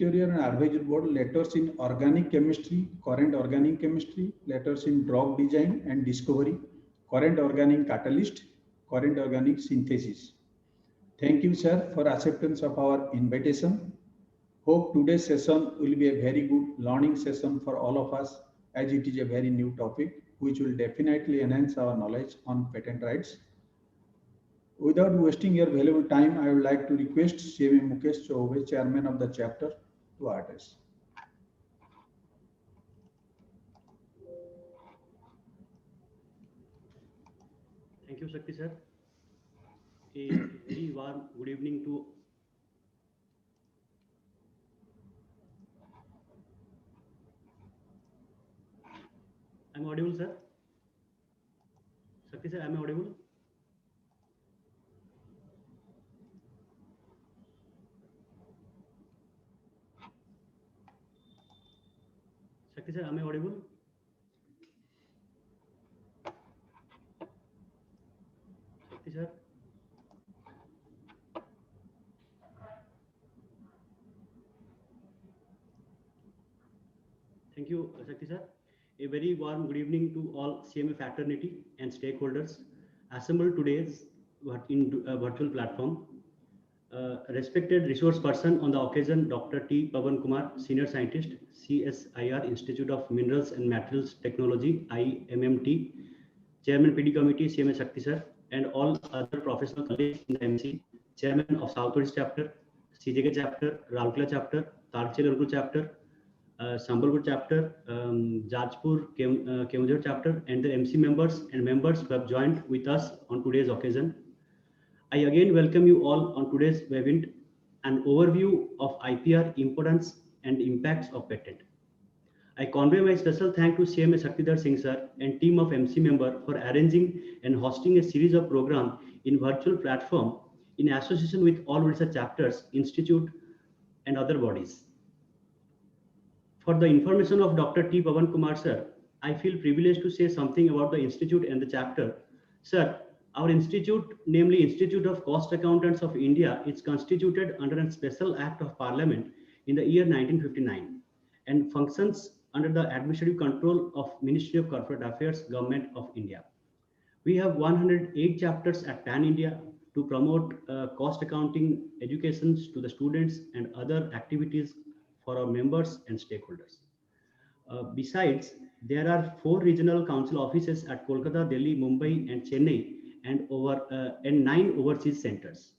editorial and advisory board, letters in organic chemistry, current organic chemistry, letters in drug design and discovery, current organic catalyst, current organic synthesis. Thank you, sir, for acceptance of our invitation. Hope today's session will be a very good learning session for all of us, as it is a very new topic which will definitely enhance our knowledge on patent rights. Without wasting your valuable time, I would like to request CMA Mukesh Chaubey, Chairman of the chapter, to address. Thank you, Shakti sir. A very warm good evening to I'm audible, sir. Shakti sir, am I audible? Shakti sir, am I audible? Shakti sir. Thank you, Shakti sir. A very warm good evening to all CMA fraternity and stakeholders assembled today's in virtual platform. Respected resource person on the occasion, Dr. T. Pavan Kumar, Senior Scientist, CSIR, Institute of Minerals and Materials Technology, IMMT, Chairman PD Committee, CMA Shakti sir, and all other professional colleagues in the MC, Chairman of Southwest Chapter, CJK Chapter, Raulkela Chapter, Talcher Chapter, Sambalpur Chapter, Jajpur, Keonjhar Chapter, and the MC members and members who have joined with us on today's occasion. I again welcome you all on today's event, an overview of IPR importance and impacts of patent. I convey my special thanks to CMA Shaktidhar Singh sir and team of MC member for arranging and hosting a series of programs in virtual platform in association with all Odisha chapters, institute, and other bodies. For the information of Dr. T. Pavan Kumar sir, I feel privileged to say something about the institute and the chapter. Sir, our institute, namely Institute of Cost Accountants of India, is constituted under a special act of parliament in the year 1959 and functions under the administrative control of Ministry of Corporate Affairs, Government of India. We have 108 chapters at Pan India to promote cost accounting educations to the students and other activities for our members and stakeholders. Besides, there are 4 regional council offices at Kolkata, Delhi, Mumbai, and Chennai, and 9 overseas centers.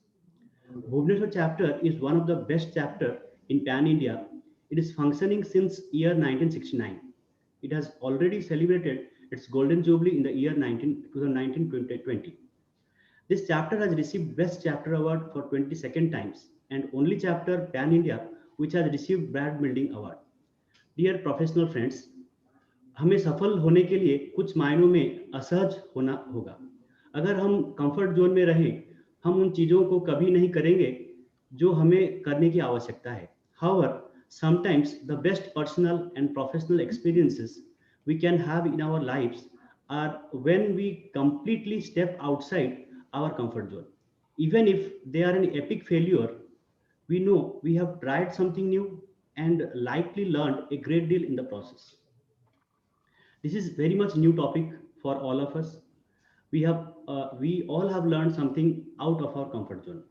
Bhubaneswar chapter is one of the best chapter in Pan India. It is functioning since year 1969. It has already celebrated its golden jubilee in the year 2019-2020. This chapter has received Best Chapter Award for 22nd times and only chapter Pan India which has received Brand Building Award. Dear professional friends, हमें सफल होने के लिए कुछ मायनों में असहज होना होगा. अगर हम कंफर्ट जोन में रहें, हम उन चीजों को कभी नहीं करेंगे जो हमें करने की आवश्यकता है. However, sometimes the best personal and professional experiences we can have in our lives are when we completely step outside our comfort zone. Even if they are an epic failure, we know we have tried something new and likely learned a great deal in the process. This is very much new topic for all of us. We all have learned something out of our comfort zone.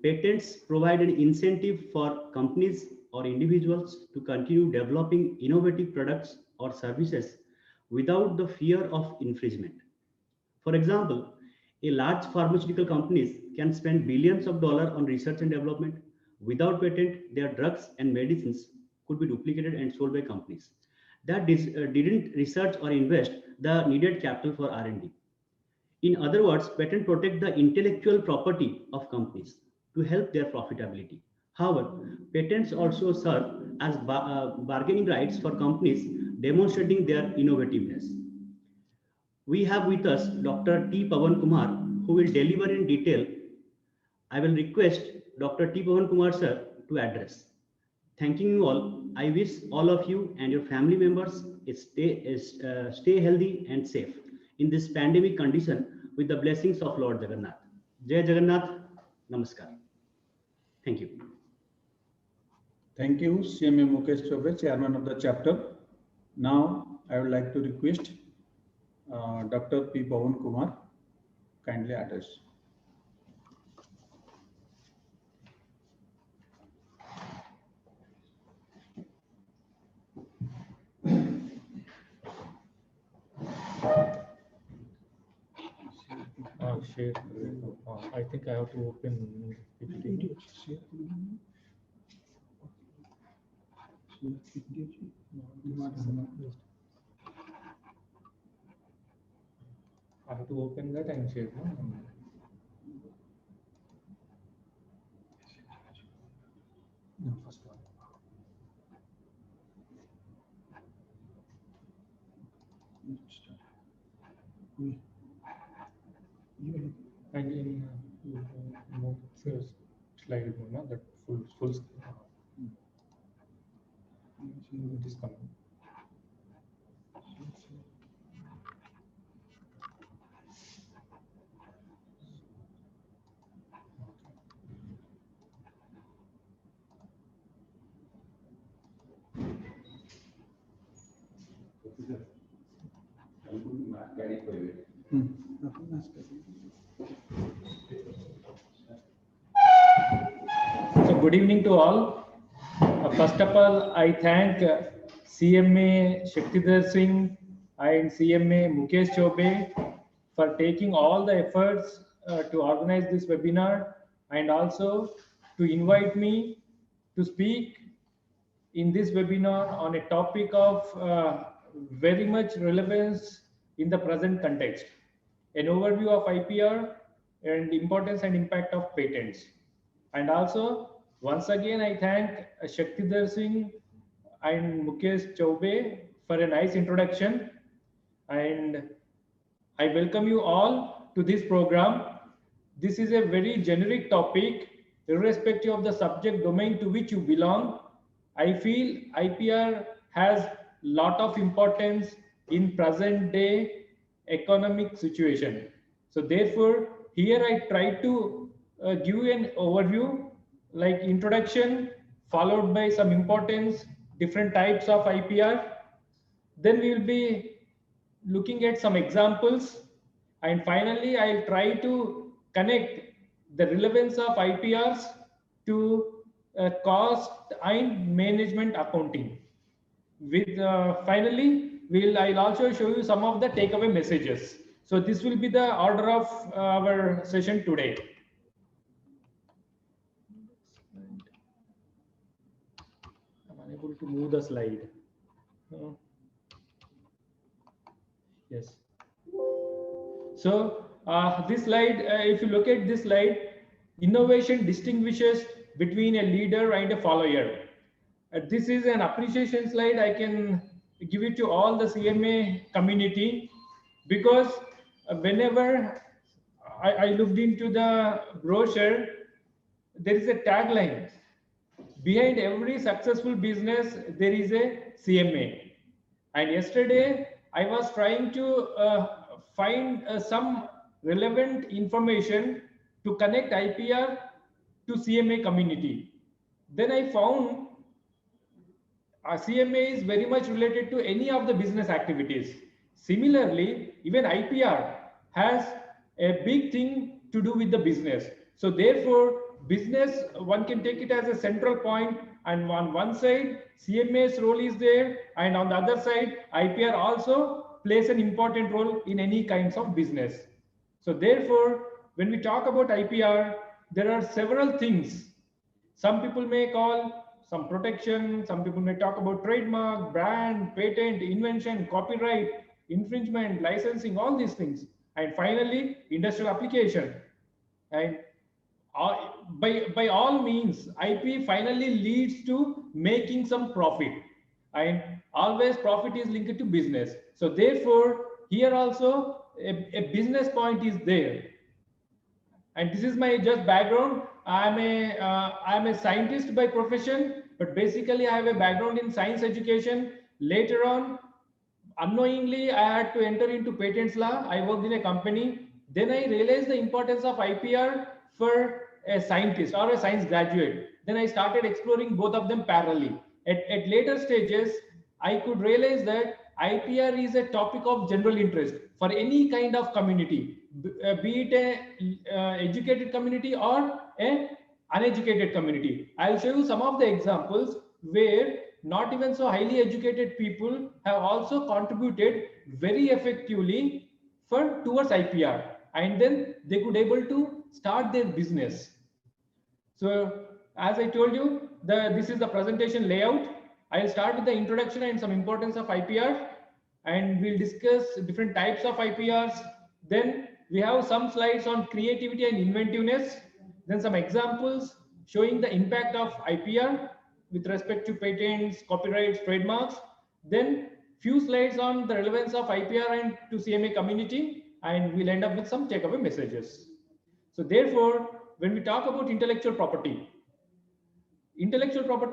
Patents provide an incentive for companies or individuals to continue developing innovative products or services without the fear of infringement. For example, a large pharmaceutical companies can spend billions of dollars on research and development. Without patent, their drugs and medicines could be duplicated and sold by companies that didn't research or invest the needed capital for R&D. In other words, patents protect the intellectual property of companies to help their profitability. However, patents also serve as bargaining rights for companies demonstrating their innovativeness. We have with us Dr. T. Pavan Kumar, who will deliver in detail. I will request Dr. T. Pavan Kumar sir to address. Thanking you all, I wish all of you and your family members stay healthy and safe in this pandemic condition with the blessings of Lord Jagannath. Jai Jagannath, Namaskar. Thank you. Thank you, CMA Mukesh Chobe, Chairman of the chapter. Now, I would like to request Dr. P. Pawan Kumar kindly address. Share. I think I have to open PPT. I have to open that and share. No, first one. And in first slide, no, that full screen. It is coming. So good evening to all. First of all, I thank CMA Shaktidhar Singh and CMA Mukesh Chobe for taking all the efforts to organize this webinar and also to invite me to speak in this webinar on a topic of very much relevance in the present context, an overview of IPR and importance and impact of patents. And also, once again, I thank Shaktidhar Singh and Mukesh Chobe for a nice introduction. And I welcome you all to this program. This is a very generic topic, irrespective of the subject domain to which you belong. I feel IPR has lot of importance in present day economic situation. So therefore, here I try to give an overview like introduction followed by some importance, different types of IPR. Then we will be looking at some examples, and finally I'll try to connect the relevance of IPRs to cost and management accounting. With finally, I'll also show you some of the takeaway messages. So this will be the order of our session today. I'm unable to move the slide. Yes. So this slide, if you look at this slide, innovation distinguishes between a leader and a follower. This is an appreciation slide. I can give it to all the CMA community because whenever I looked into the brochure, there is a tagline. Behind every successful business, there is a CMA. And yesterday, I was trying to find some relevant information to connect IPR to CMA community. Then I found CMA is very much related to any of the business activities. Similarly, even IPR has a big thing to do with the business. So therefore, business, one can take it as a central point, and on one side, CMA's role is there, and on the other side, IPR also plays an important role in any kinds of business. So therefore, when we talk about IPR, there are several things. Some people may call some protection, some people may talk about trademark, brand, patent, invention, copyright, infringement, licensing, all these things. And finally, industrial application. And by all means, IP finally leads to making some profit. And always profit is linked to business. So therefore, here also a business point is there. And this is my just background. I'm a scientist by profession, but basically I have a background in science education. Later on, unknowingly, I had to enter into patents law. I worked in a company. Then I realized the importance of IPR for a scientist or a science graduate. Then I started exploring both of them parallelly. At later stages, I could realize that IPR is a topic of general interest for any kind of community, be it a educated community or a uneducated community. I'll show you some of the examples where not even so highly educated people have also contributed very effectively towards IPR, and then they could able to start their business. So as I told you, this is the presentation layout. I'll start with the introduction and some importance of IPR, and we'll discuss different types of IPRs. Then we have some slides on creativity and inventiveness, then some examples showing the impact of IPR with respect to patents, copyrights, trademarks. Then few slides on the relevance of IPR and to CMA community, and we'll end up with some takeaway messages. So therefore, when we talk about intellectual property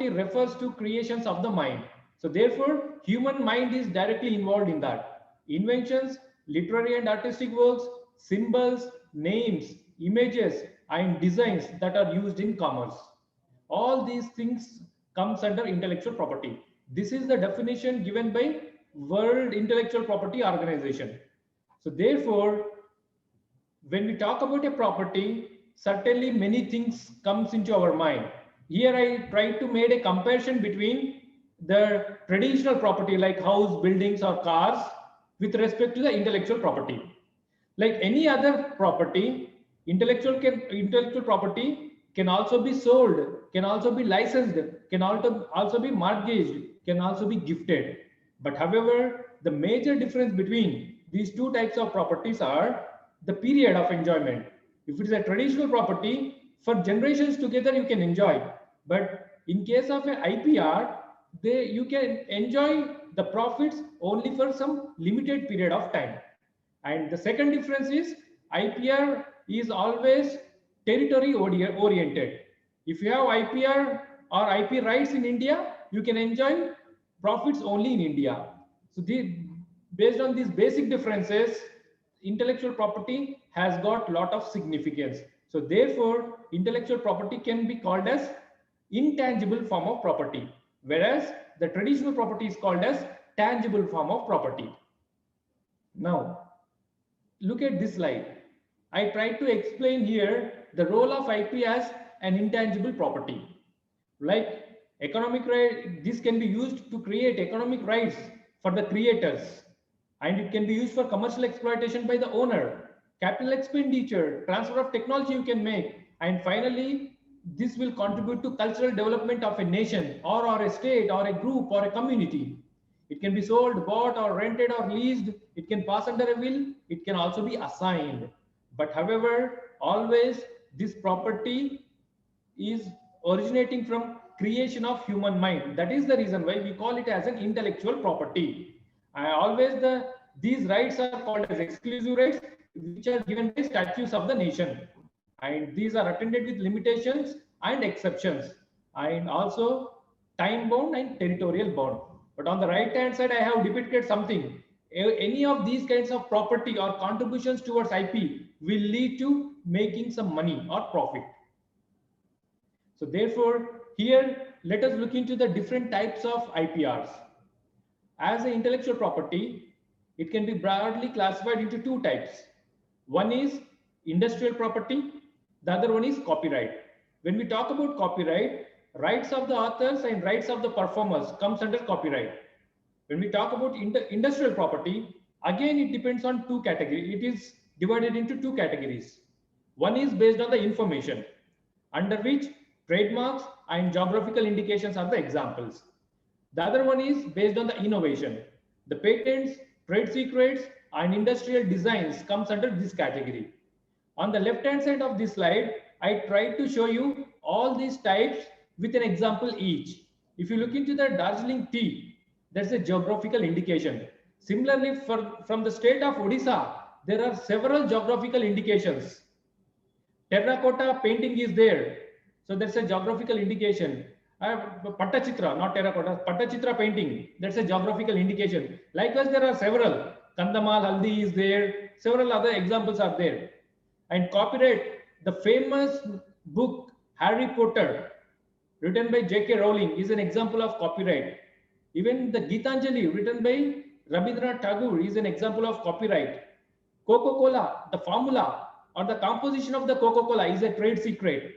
refers to creations of the mind. So therefore, human mind is directly involved in that. Inventions, literary and artistic works, symbols, names, images, and designs that are used in commerce. All these things comes under intellectual property. This is the definition given by World Intellectual Property Organization. So therefore, when we talk about a property, certainly many things comes into our mind. Here I try to make a comparison between the traditional property like house, buildings, or cars with respect to the intellectual property. Like any other property, intellectual property can also be sold, can also be licensed, can also be mortgaged, can also be gifted. But however, the major difference between these two types of properties are the period of enjoyment. If it is a traditional property, for generations together you can enjoy. But in case of an IPR, you can enjoy the profits only for some limited period of time. And the second difference is IPR is always territory oriented. If you have IPR or IP rights in India, you can enjoy profits only in India. So based on these basic differences, intellectual property has got a lot of significance. So therefore, intellectual property can be called as intangible form of property, whereas the traditional property is called as tangible form of property. Now, look at this slide. I tried to explain here the role of IP as an intangible property. Like economic right, this can be used to create economic rights for the creators, and it can be used for commercial exploitation by the owner, capital expenditure, transfer of technology you can make, and finally, this will contribute to cultural development of a nation or a state or a group or a community. It can be sold, bought, or rented or leased. It can pass under a will. It can also be assigned. But however, always this property is originating from creation of human mind. That is the reason why we call it as an intellectual property. These rights are called as exclusive rights, which are given by statutes of the nation. And these are attended with limitations and exceptions, and also time bound and territorial bound. But on the right hand side, I have depicted something. Any of these kinds of property or contributions towards IP will lead to making some money or profit. So therefore, here, let us look into the different types of IPRs. As an intellectual property, it can be broadly classified into two types. One is industrial property. The other one is copyright. When we talk about copyright, rights of the authors and rights of the performers comes under copyright. When we talk about industrial property, again, it depends on two categories. It is divided into two categories. One is based on the information, under which trademarks and geographical indications are the examples. The other one is based on the innovation. The patents, trade secrets, and industrial designs comes under this category. On the left-hand side of this slide, I tried to show you all these types with an example each. If you look into the Darjeeling tea, that's a geographical indication. Similarly, from the state of Odisha, there are several geographical indications. Terracotta painting is there, so that's a geographical indication. Pattachitra, not terracotta, Pattachitra painting, that's a geographical indication. Likewise, there are several. Kandamal, Haldi is there, several other examples are there. And copyright, the famous book Harry Potter, written by J.K. Rowling is an example of copyright. Even the Gitanjali written by Rabindranath Tagore is an example of copyright. Coca-Cola, the formula or the composition of the Coca-Cola is a trade secret.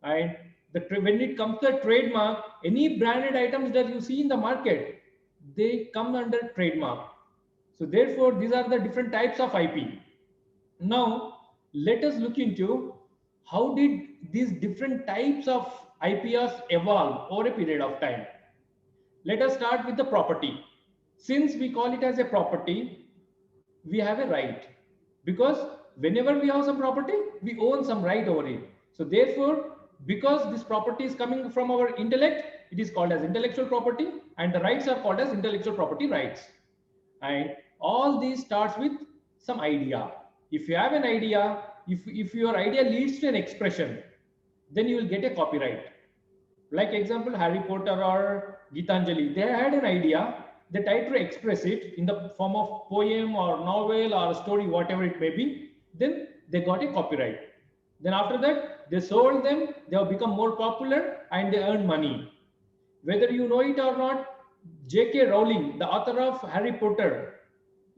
And when it comes to a trademark, any branded items that you see in the market, they come under trademark. So therefore, these are the different types of IP. Now, let us look into how did these different types of IPRs evolve over a period of time. Let us start with the property. Since we call it as a property, we have a right, because whenever we have some property, we own some right over it. So therefore, because this property is coming from our intellect, it is called as intellectual property, and the rights are called as intellectual property rights. And all these starts with some idea. If you have an idea, if your idea leads to an expression, then you will get a copyright. Like example, Harry Potter or Gitanjali, they had an idea, they tried to express it in the form of poem or novel or story, whatever it may be, then they got a copyright. Then after that, they sold them, they have become more popular and they earn money. Whether you know it or not, J.K. Rowling, the author of Harry Potter,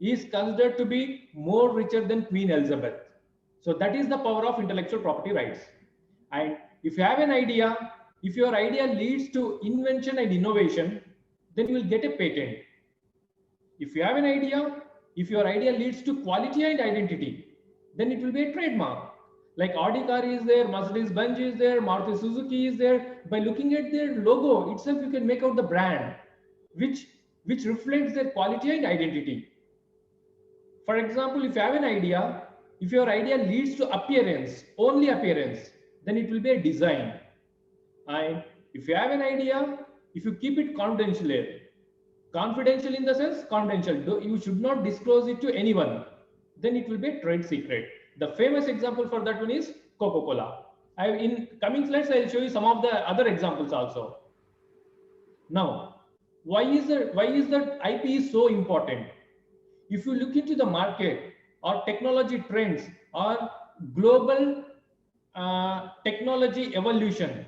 is considered to be more richer than Queen Elizabeth. So that is the power of intellectual property rights. And if you have an idea, if your idea leads to invention and innovation, then you will get a patent. If you have an idea, if your idea leads to quality and identity, then it will be a trademark. Like Audi car is there, Mercedes-Benz is there, Maruti Suzuki is there. By looking at their logo itself, you can make out the brand, which reflects their quality and identity. For example, if you have an idea, if your idea leads to appearance, only appearance, then it will be a design. And if you have an idea, if you keep it confidential in the sense confidential, you should not disclose it to anyone, then it will be a trade secret. The famous example for that one is Coca-Cola. In coming slides, I will show you some of the other examples also. Now, why is the IP so important? If you look into the market or technology trends or global technology evolution,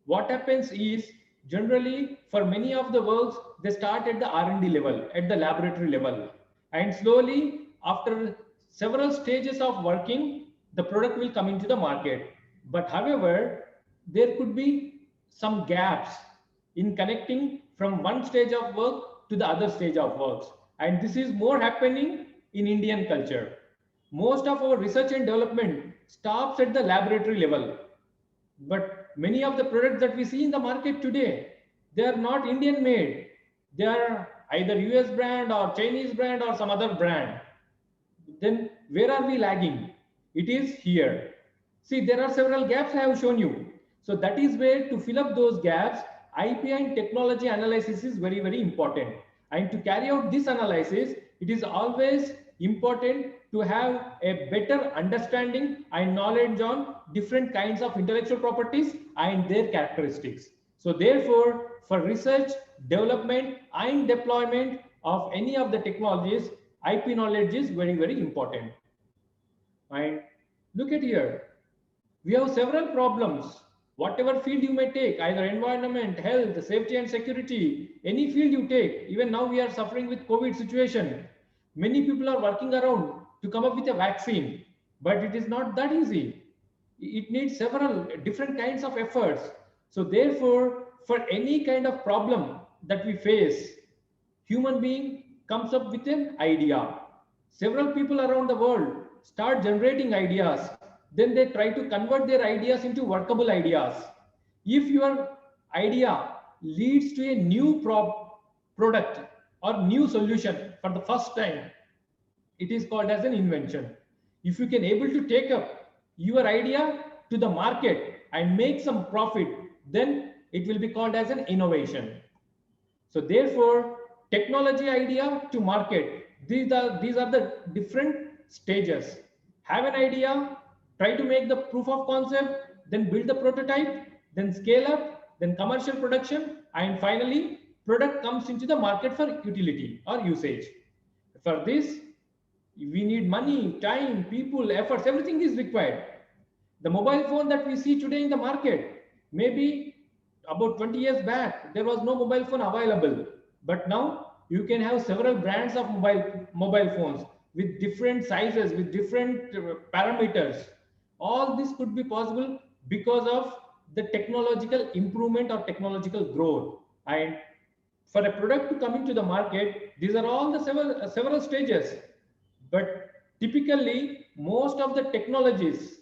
what happens is generally for many of the works, they start at the R&D level, at the laboratory level, and slowly after several stages of working, the product will come into the market. But however, there could be some gaps in connecting from one stage of work to the other stage of works. And this is more happening in Indian culture. Most of our research and development stops at the laboratory level. But many of the products that we see in the market today, they are not Indian made. They are either US brand or Chinese brand or some other brand. Then where are we lagging? It is here. See, there are several gaps I have shown you. So that is where to fill up those gaps, IP and technology analysis is very, very important. And to carry out this analysis, it is always important to have a better understanding and knowledge on different kinds of intellectual properties and their characteristics. So therefore, for research, development and deployment of any of the technologies, IP knowledge is very, very important. And look at here, we have several problems. Whatever field you may take, either environment, health, safety and security, any field you take, even now we are suffering with COVID situation. Many people are working around to come up with a vaccine, but it is not that easy. It needs several different kinds of efforts. So therefore, for any kind of problem that we face, human being comes up with an idea. Several people around the world start generating ideas. Then they try to convert their ideas into workable ideas. If your idea leads to a new product or new solution for the first time, it is called as an invention. If you can able to take up your idea to the market and make some profit, then it will be called as an innovation. So therefore, technology idea to market, these are the different stages. Have an idea, try to make the proof of concept, then build the prototype, then scale up, then commercial production, and finally product comes into the market for utility or usage. For this, we need money, time, people, efforts, everything is required. The mobile phone that we see today in the market, maybe about 20 years back, there was no mobile phone available. But now you can have several brands of mobile phones with different sizes, with different parameters. All this could be possible because of the technological improvement or technological growth. And for a product to come into the market, these are all the several stages. But typically, most of the technologies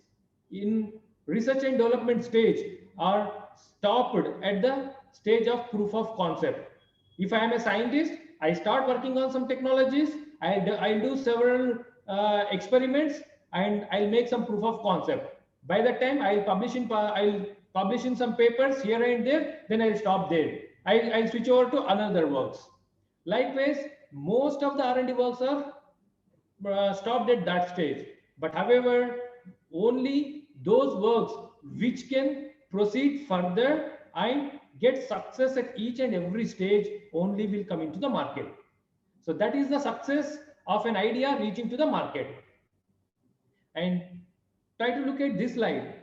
in research and development stage are stopped at the stage of proof of concept. If I am a scientist, I start working on some technologies, I'll do several experiments, and I'll make some proof of concept. By the time I'll publish in some papers here and there, then I'll stop there. I'll switch over to another works. Likewise, most of the R&D works are stopped at that stage. But however, only those works which can proceed further and get success at each and every stage only will come into the market. So that is the success of an idea reaching to the market. And try to look at this slide.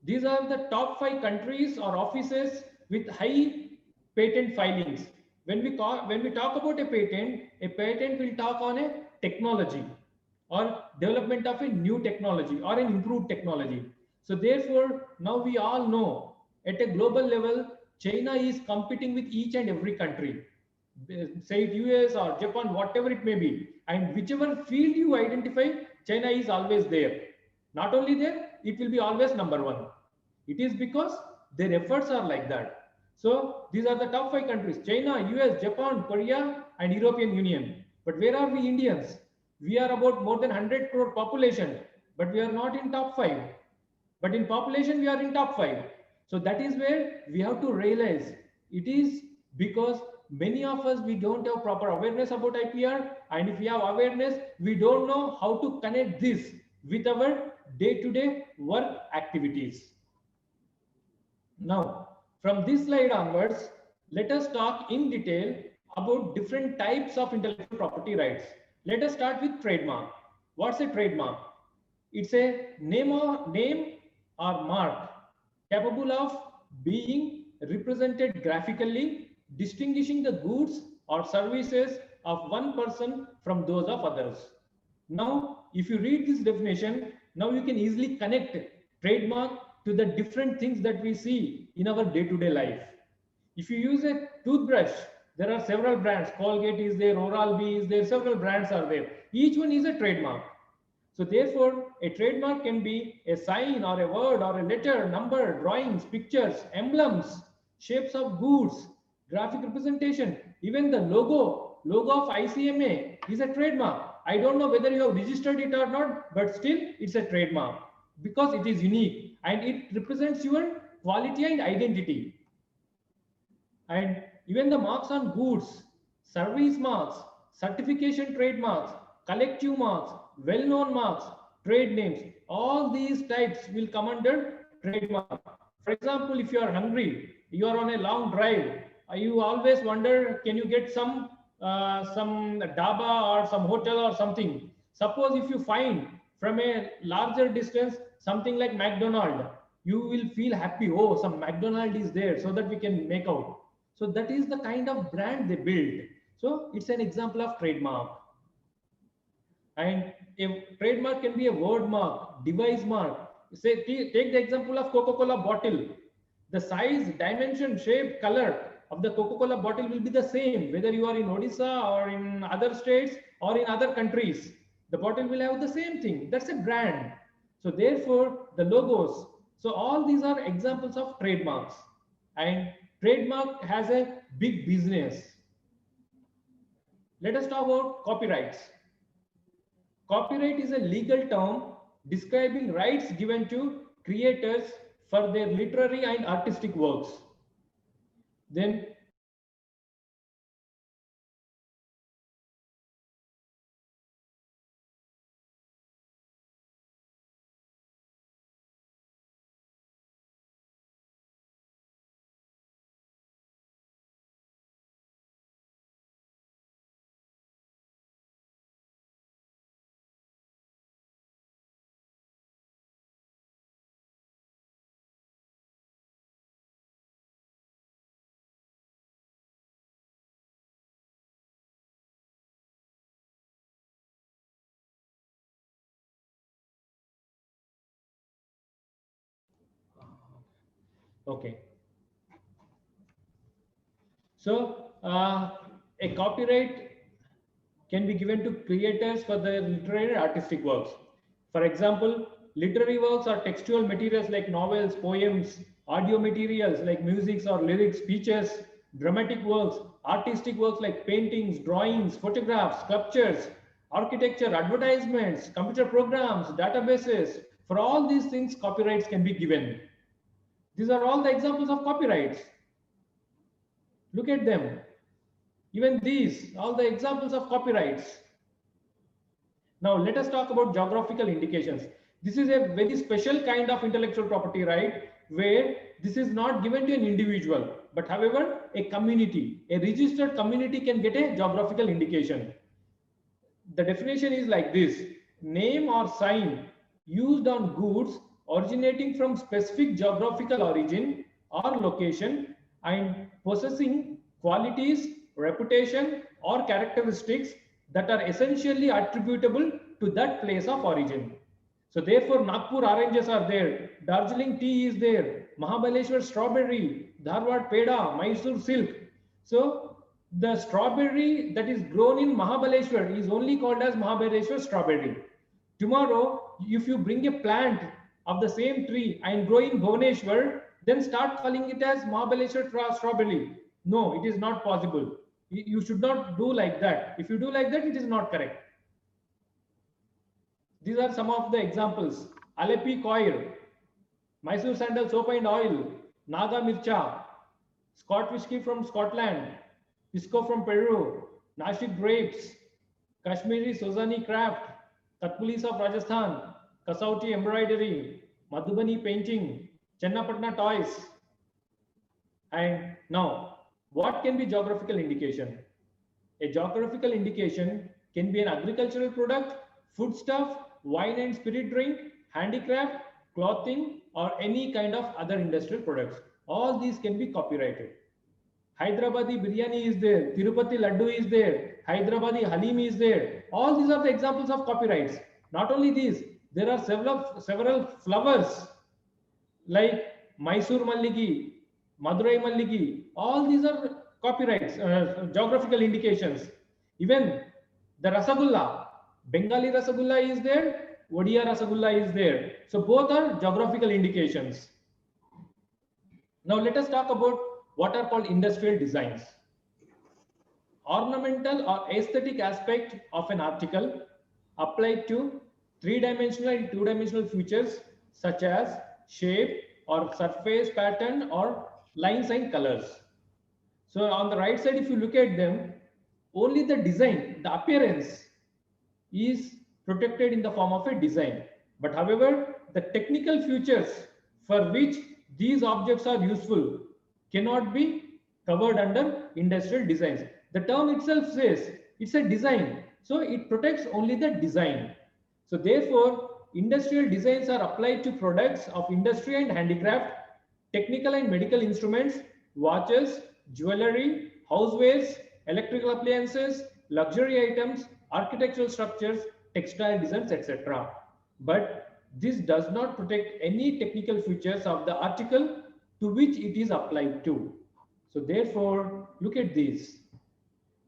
These are the top 5 countries or offices with high patent filings. When we talk about a patent will talk on a technology or development of a new technology or an improved technology. So therefore, now we all know at a global level, China is competing with each and every country, say it US or Japan, whatever it may be. And whichever field you identify, China is always there. Not only there, it will be always number 1. It is because their efforts are like that. So these are the top 5 countries: China, US, Japan, Korea, and European Union. But where are we Indians? We are about more than 100 crore population, but we are not in top 5. But in population, we are in top 5. So that is where we have to realize it is because many of us, we don't have proper awareness about IPR. And if we have awareness, we don't know how to connect this with our day-to-day work activities. Now, from this slide onwards, let us talk in detail about different types of intellectual property rights. Let us start with trademark. What's a trademark? It's a name or mark capable of being represented graphically, distinguishing the goods or services of one person from those of others. Now, if you read this definition, now you can easily connect trademark to the different things that we see in our day-to-day life. If you use a toothbrush, there are several brands. Colgate is there, Oral-B is there, several brands are there. Each one is a trademark. So therefore, a trademark can be a sign or a word or a letter, number, drawings, pictures, emblems, shapes of goods, graphic representation, even the logo of ICMA is a trademark. I don't know whether you have registered it or not, but still it's a trademark because it is unique and it represents your quality and identity. And even the marks on goods, service marks, certification trademarks, collective marks, well-known marks, trade names, all these types will come under trademark. For example, if you are hungry, you are on a long drive, you always wonder, can you get some dhaba or some hotel or something? Suppose if you find from a larger distance something like McDonald's, you will feel happy. Oh, some McDonald's is there, so that we can make out. So that is the kind of brand they build. So it's an example of trademark. And a trademark can be a word mark, device mark. Say, take the example of Coca-Cola bottle. The size, dimension, shape, color of the Coca-Cola bottle will be the same, whether you are in Odisha or in other states or in other countries. The bottle will have the same thing. That's a brand. So therefore, the logos. So all these are examples of trademarks. And trademark has a big business. Let us talk about copyrights. Copyright is a legal term describing rights given to creators for their literary and artistic works. Then Okay. So a copyright can be given to creators for their literary and artistic works. For example, literary works are textual materials like novels, poems, audio materials like music or lyrics, speeches, dramatic works, artistic works like paintings, drawings, photographs, sculptures, architecture, advertisements, computer programs, databases. For all these things, copyrights can be given. These are all the examples of copyrights. Look at them. Even these, all the examples of copyrights. Now let us talk about geographical indications. This is a very special kind of intellectual property right, where this is not given to an individual, but however, a community, a registered community can get a geographical indication. The definition is like this: name or sign used on goods originating from specific geographical origin or location and possessing qualities, reputation, or characteristics that are essentially attributable to that place of origin. So therefore, Nagpur oranges are there, Darjeeling tea is there, Mahabaleshwar strawberry, Dharwad peda, Mysore silk. So the strawberry that is grown in Mahabaleshwar is only called as Mahabaleshwar strawberry. Tomorrow, if you bring a plant of the same tree and grow in Bhubaneswar, then start calling it as Mahabaleshwar strawberry. No, it is not possible. You should not do like that. If you do like that, it is not correct. These are some of the examples. Alleppey coir, Mysore sandal soap and oil, Naga mircha, Scotch whiskey from Scotland, Pisco from Peru, Nashik grapes, Kashmiri Sozani craft, Katpulis of Rajasthan, Kasauti embroidery, Madhubani painting, Chennapatna toys. And now, what can be geographical indication? A geographical indication can be an agricultural product, foodstuff, wine and spirit drink, handicraft, clothing, or any kind of other industrial products. All these can be copyrighted. Hyderabadi biryani is there, Tirupati laddu is there, Hyderabadi halim is there. All these are the examples of copyrights. Not only these, there are several flowers like Mysore Malligi, Madurai Malligi. All these are copyrights, geographical indications. Even the Rasagulla, Bengali Rasagulla is there, Odia Rasagulla is there. So both are geographical indications. Now let us talk about what are called industrial designs. Ornamental or aesthetic aspect of an article applied to three-dimensional and two-dimensional features such as shape or surface pattern or lines and colors. So on the right side, if you look at them, only the design, the appearance is protected in the form of a design. But however, the technical features for which these objects are useful cannot be covered under industrial designs. The term itself says it's a design. So it protects only the design. So therefore, industrial designs are applied to products of industry and handicraft, technical and medical instruments, watches, jewelry, housewares, electrical appliances, luxury items, architectural structures, textile designs, etc. But this does not protect any technical features of the article to which it is applied to. So therefore, look at this.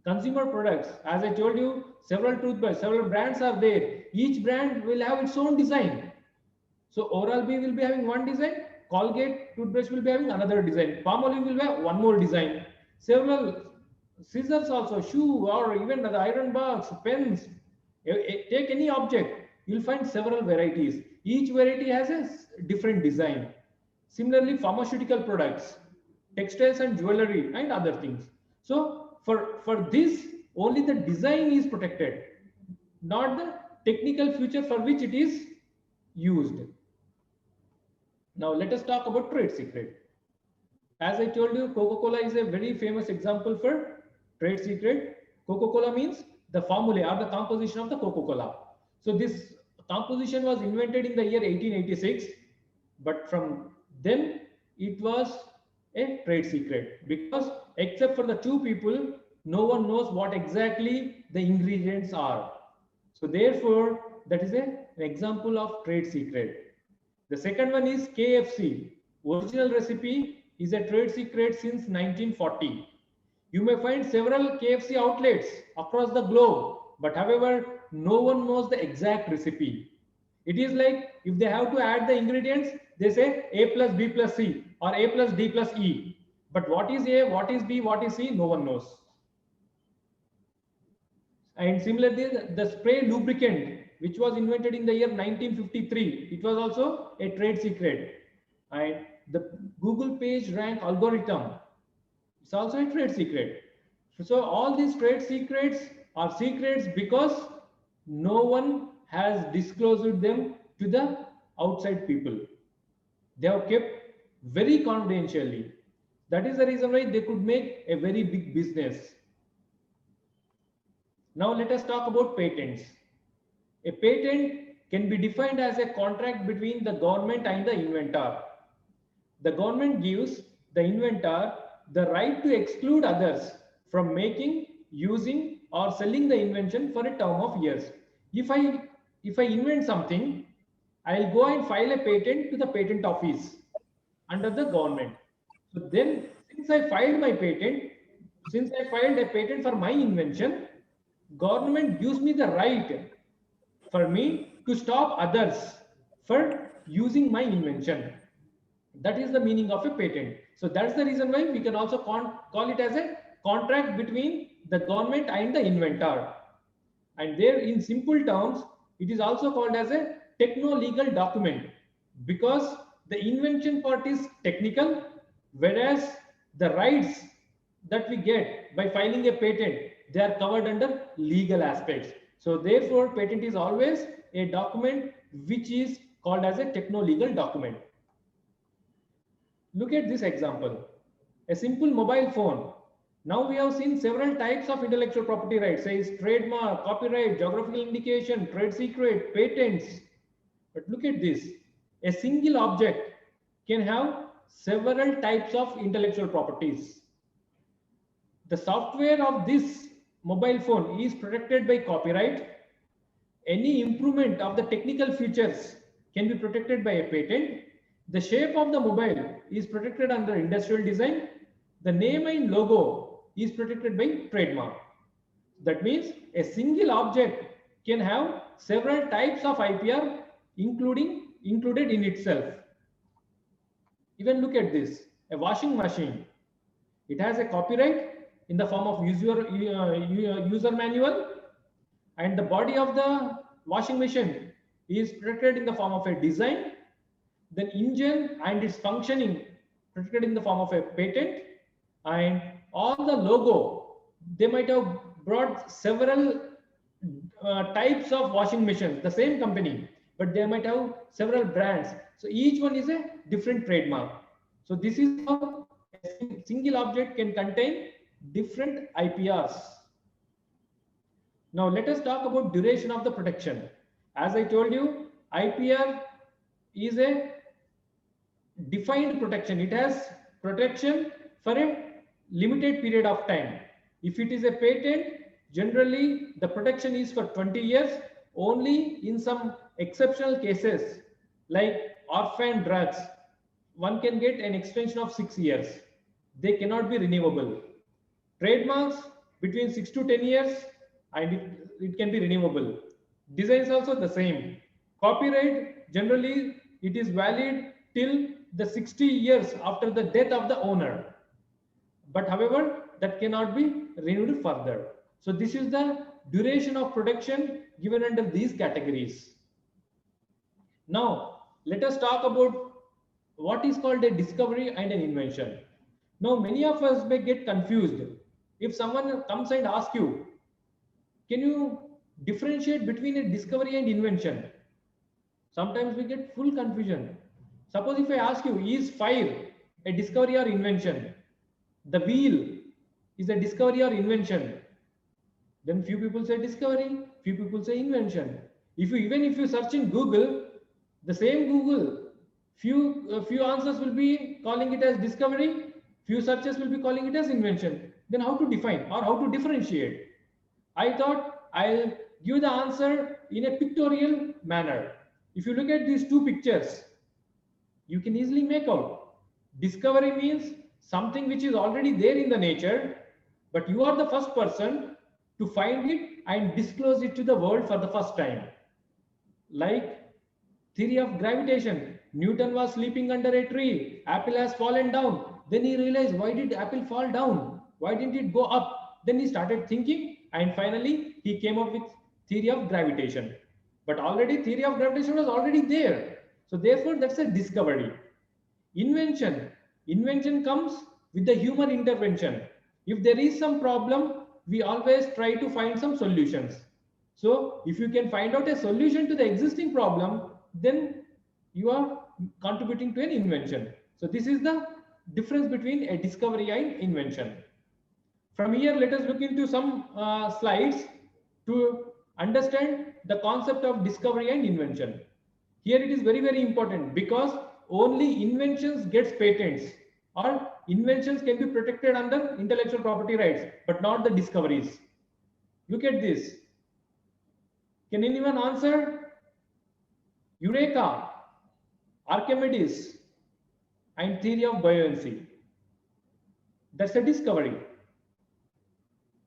Consumer products, as I told you, several toothbrushes, several brands are there. Each brand will have its own design. So Oral-B will be having one design, Colgate toothbrush will be having another design, Palmolive will have one more design. Several scissors also, shoe, or even the iron box, pens. Take any object, you'll find several varieties. Each variety has a different design. Similarly, pharmaceutical products, textiles and jewelry and other things. So for this, only the design is protected, not the technical feature for which it is used. Now let us talk about trade secret. As I told you, Coca-Cola is a very famous example for trade secret. Coca-Cola means the formulae or the composition of the Coca-Cola. So this composition was invented in the year 1886, but from then it was a trade secret, because except for the two people, no one knows what exactly the ingredients are. So therefore, that is an example of trade secret. The second one is KFC. Original recipe is a trade secret since 1940. You may find several KFC outlets across the globe, but however, no one knows the exact recipe. It is like if they have to add the ingredients, they say A plus B plus C or A plus D plus E. But what is A, what is B, what is C, no one knows. And similarly, the spray lubricant, which was invented in the year 1953, it was also a trade secret. And the Google page rank algorithm, it's also a trade secret. So all these trade secrets are secrets because no one has disclosed them to the outside people. They have kept very confidentially. That is the reason why they could make a very big business. Now let us talk about patents. A patent can be defined as a contract between the government and the inventor. The government gives the inventor the right to exclude others from making, using, or selling the invention for a term of years. If I invent something, I'll go and file a patent to the patent office under the government. So then, since I filed a patent for my invention, government gives me the right for me to stop others for using my invention. That is the meaning of a patent. So that's the reason why we can also call it as a contract between the government and the inventor. And there, in simple terms, it is also called as a techno-legal document because the invention part is technical, whereas the rights that we get by filing a patent, they are covered under legal aspects. So therefore, patent is always a document which is called as a techno-legal document. Look at this example, a simple mobile phone. Now we have seen several types of intellectual property rights, says trademark, copyright, geographical indication, trade secret, patents. But look at this, a single object can have several types of intellectual properties. The software of this mobile phone is protected by copyright. Any improvement of the technical features can be protected by a patent. The shape of the mobile is protected under industrial design. The name and logo is protected by trademark. That means a single object can have several types of IPR included in itself. Even look at this, a washing machine. It has a copyright in the form of user manual, and the body of the washing machine is protected in the form of a design. Then engine and its functioning protected in the form of a patent, and all the logo, they might have brought several types of washing machines, the same company, but they might have several brands. So each one is a different trademark. So this is how a single object can contain different IPRs. Now let us talk about duration of the protection. As I told you, IPR is a defined protection. It has protection for a limited period of time. If it is a patent, generally the protection is for 20 years. Only in some exceptional cases like orphan drugs, one can get an extension of 6 years. They cannot be renewable. Trademarks between 6 to 10 years, and it can be renewable. Designs also the same. Copyright, generally it is valid till the 60 years after the death of the owner. But however, that cannot be renewed further. So this is the duration of protection given under these categories. Now, let us talk about what is called a discovery and an invention. Now, many of us may get confused. If someone comes and asks you, can you differentiate between a discovery and invention? Sometimes we get full confusion. Suppose if I ask you, is fire a discovery or invention? The wheel is a discovery or invention? Then few people say discovery, few people say invention. Even if you search in Google, the same Google, few answers will be calling it as discovery, few searches will be calling it as invention. Then how to define or how to differentiate? I thought I'll give the answer in a pictorial manner. If you look at these two pictures, you can easily make out Discovery means something which is already there in the nature, but you are the first person to find it and disclose it to the world for the first time. Like theory of gravitation. Newton was sleeping under a tree. Apple has fallen down. Then he realized, why did apple fall down? Why didn't it go up? Then he started thinking, and finally he came up with theory of gravitation. But already theory of gravitation was already there. So therefore that's a discovery. Invention comes with the human intervention. If there is some problem, we always try to find some solutions. So if you can find out a solution to the existing problem, then you are contributing to an invention. So this is the difference between a discovery and invention. From here, let us look into some slides to understand the concept of discovery and invention. Here it is very, very important, because only inventions gets patents, or inventions can be protected under intellectual property rights, but not the discoveries. Look at this. Can anyone answer? Eureka, Archimedes, and theory of buoyancy. That's a discovery.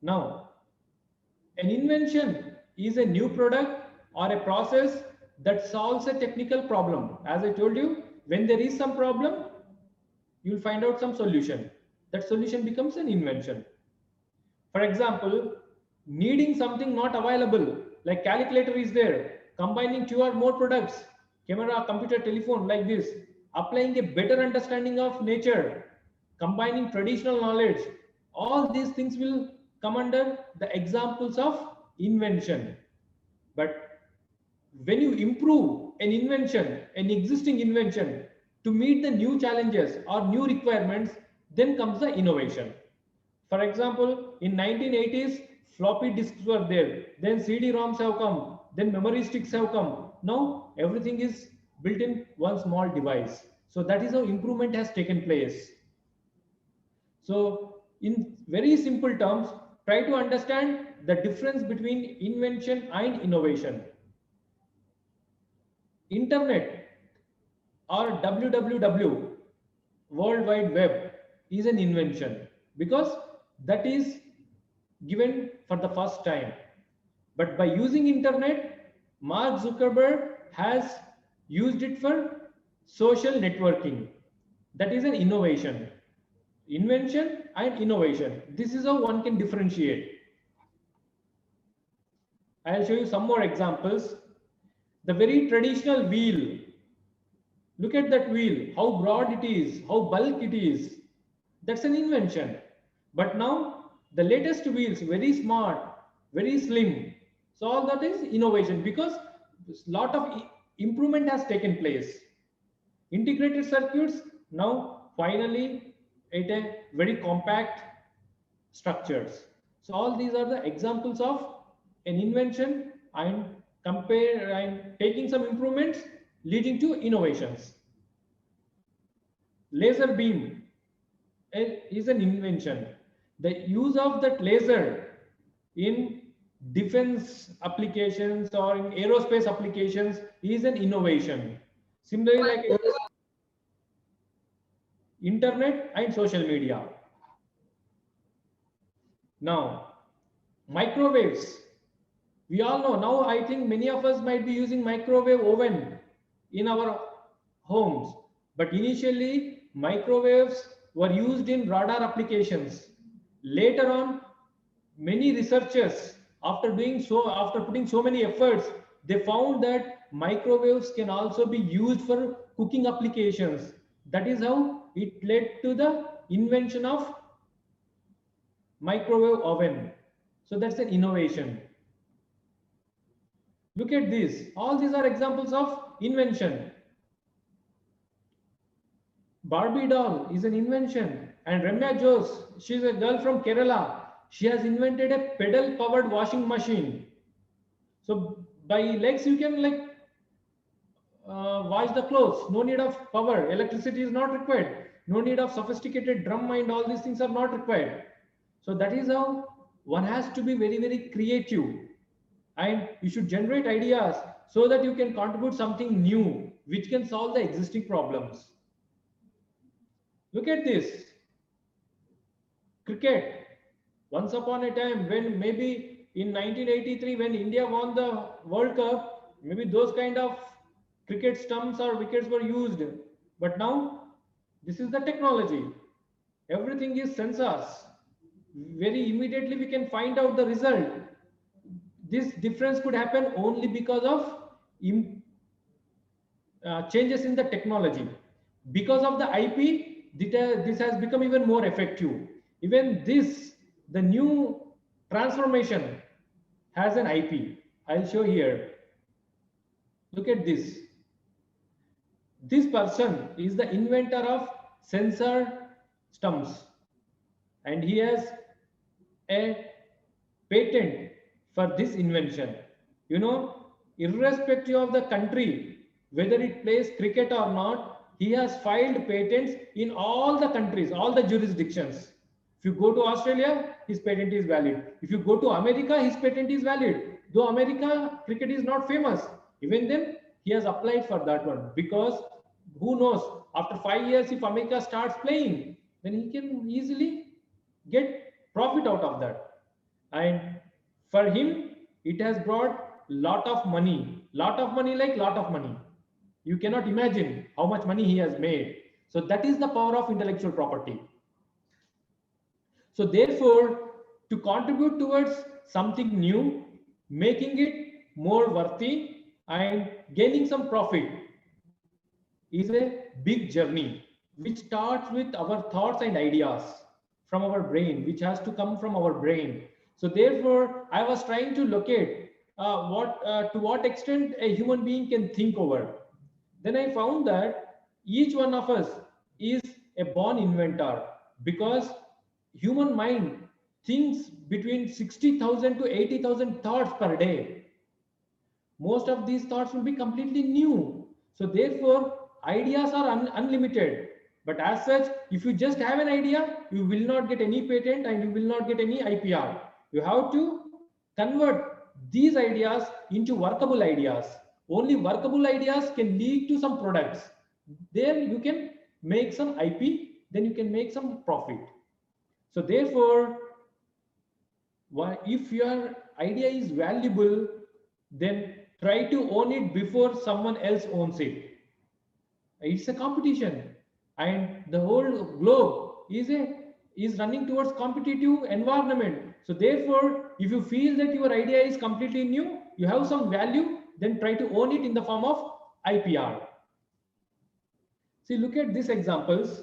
Now, an invention is a new product or a process that solves a technical problem. As I told you, when there is some problem, you'll find out some solution. That solution becomes an invention. For example, needing something not available, like calculator is there, combining two or more products, camera, computer, telephone, like this, applying a better understanding of nature, combining traditional knowledge, all these things will come under the examples of invention. But when you improve an invention, an existing invention, to meet the new challenges or new requirements, then comes the innovation. For example, in 1980s, floppy disks were there, then CD-ROMs have come, then memory sticks have come. Now everything is built in one small device. So that is how improvement has taken place. So in very simple terms, try to understand the difference between invention and innovation. Internet or WWW, World Wide Web, is an invention because that is given for the first time. But by using internet, Mark Zuckerberg has used it for social networking. That is an innovation. Invention and innovation. This is how one can differentiate. I'll show you some more examples. The very traditional wheel. Look at that wheel, how broad it is, how bulk it is. That's an invention. But now the latest wheels, very smart, very slim. So all that is innovation because a lot of improvement has taken place. Integrated circuits now finally at a very compact structures. So all these are the examples of an invention and taking some improvements leading to innovations. Laser beam is an invention. The use of that laser in defense applications or in aerospace applications is an innovation. Similarly, like internet and social media. Now, microwaves. We all know now, I think many of us might be using microwave oven in our homes. But initially, microwaves were used in radar applications. Later on, many researchers, after putting so many efforts, they found that microwaves can also be used for cooking applications. That is how it led to the invention of microwave oven. So that's an innovation. Look at this. All these are examples of invention. Barbie doll is an invention. And Ramya Jose, she's a girl from Kerala. She has invented a pedal powered washing machine. So by legs, you can wash the clothes. No need of power. Electricity is not required. No need of sophisticated drum and all these things are not required. So that is how one has to be very, very creative. And you should generate ideas so that you can contribute something new which can solve the existing problems. Look at this. Cricket. Once upon a time, when maybe in 1983, when India won the World Cup, maybe those kind of cricket stumps or wickets were used. But now, this is the technology. Everything is sensors. Very immediately we can find out the result. This difference could happen only because of changes in the technology. Because of the IP, this has become even more effective. Even this, the new transformation has an IP. I'll show here. Look at this. This person is the inventor of sensor stumps, and he has a patent for this invention. You know, irrespective of the country, whether it plays cricket or not, he has filed patents in all the countries, all the jurisdictions. If you go to Australia, his patent is valid. If you go to America, his patent is valid. Though America cricket is not famous, even then he has applied for that one, because who knows, after 5 years, if America starts playing, then he can easily get profit out of that. And for him, it has brought lot of money like lot of money. You cannot imagine how much money he has made. So that is the power of intellectual property. So therefore, to contribute towards something new, making it more worthy and gaining some profit is a big journey, which starts with our thoughts and ideas from our brain, which has to come from our brain. So therefore, I was trying to locate to what extent a human being can think over. Then I found that each one of us is a born inventor, because human mind thinks between 60,000 to 80,000 thoughts per day. Most of these thoughts will be completely new. So therefore, ideas are unlimited. But as such, if you just have an idea, you will not get any patent and you will not get any IPR. You have to convert these ideas into workable ideas. Only workable ideas can lead to some products. There you can make some IP, then you can make some profit. So therefore, if your idea is valuable, then try to own it before someone else owns it. It's a competition, and the whole globe is running towards competitive environment. So therefore, if you feel that your idea is completely new, you have some value, then try to own it in the form of IPR. See, look at these examples.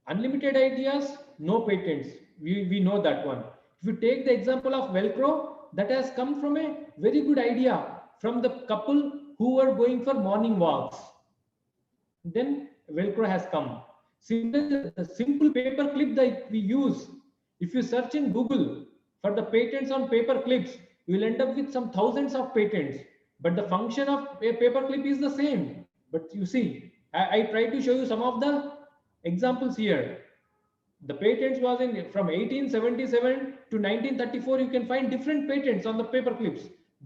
Unlimited ideas, no patents. We know that one. If you take the example of Velcro, that has come from a very good idea from the couple who were going for morning walks. Then Velcro has come. Similarly, the simple paper clip that we use, if you search in Google for the patents on paper clips, you will end up with some thousands of patents. But the function of a paper clip is the same. But you see, I try to show you some of the examples here. The patents was from 1877 to 1934. You can find different patents on the paper clips.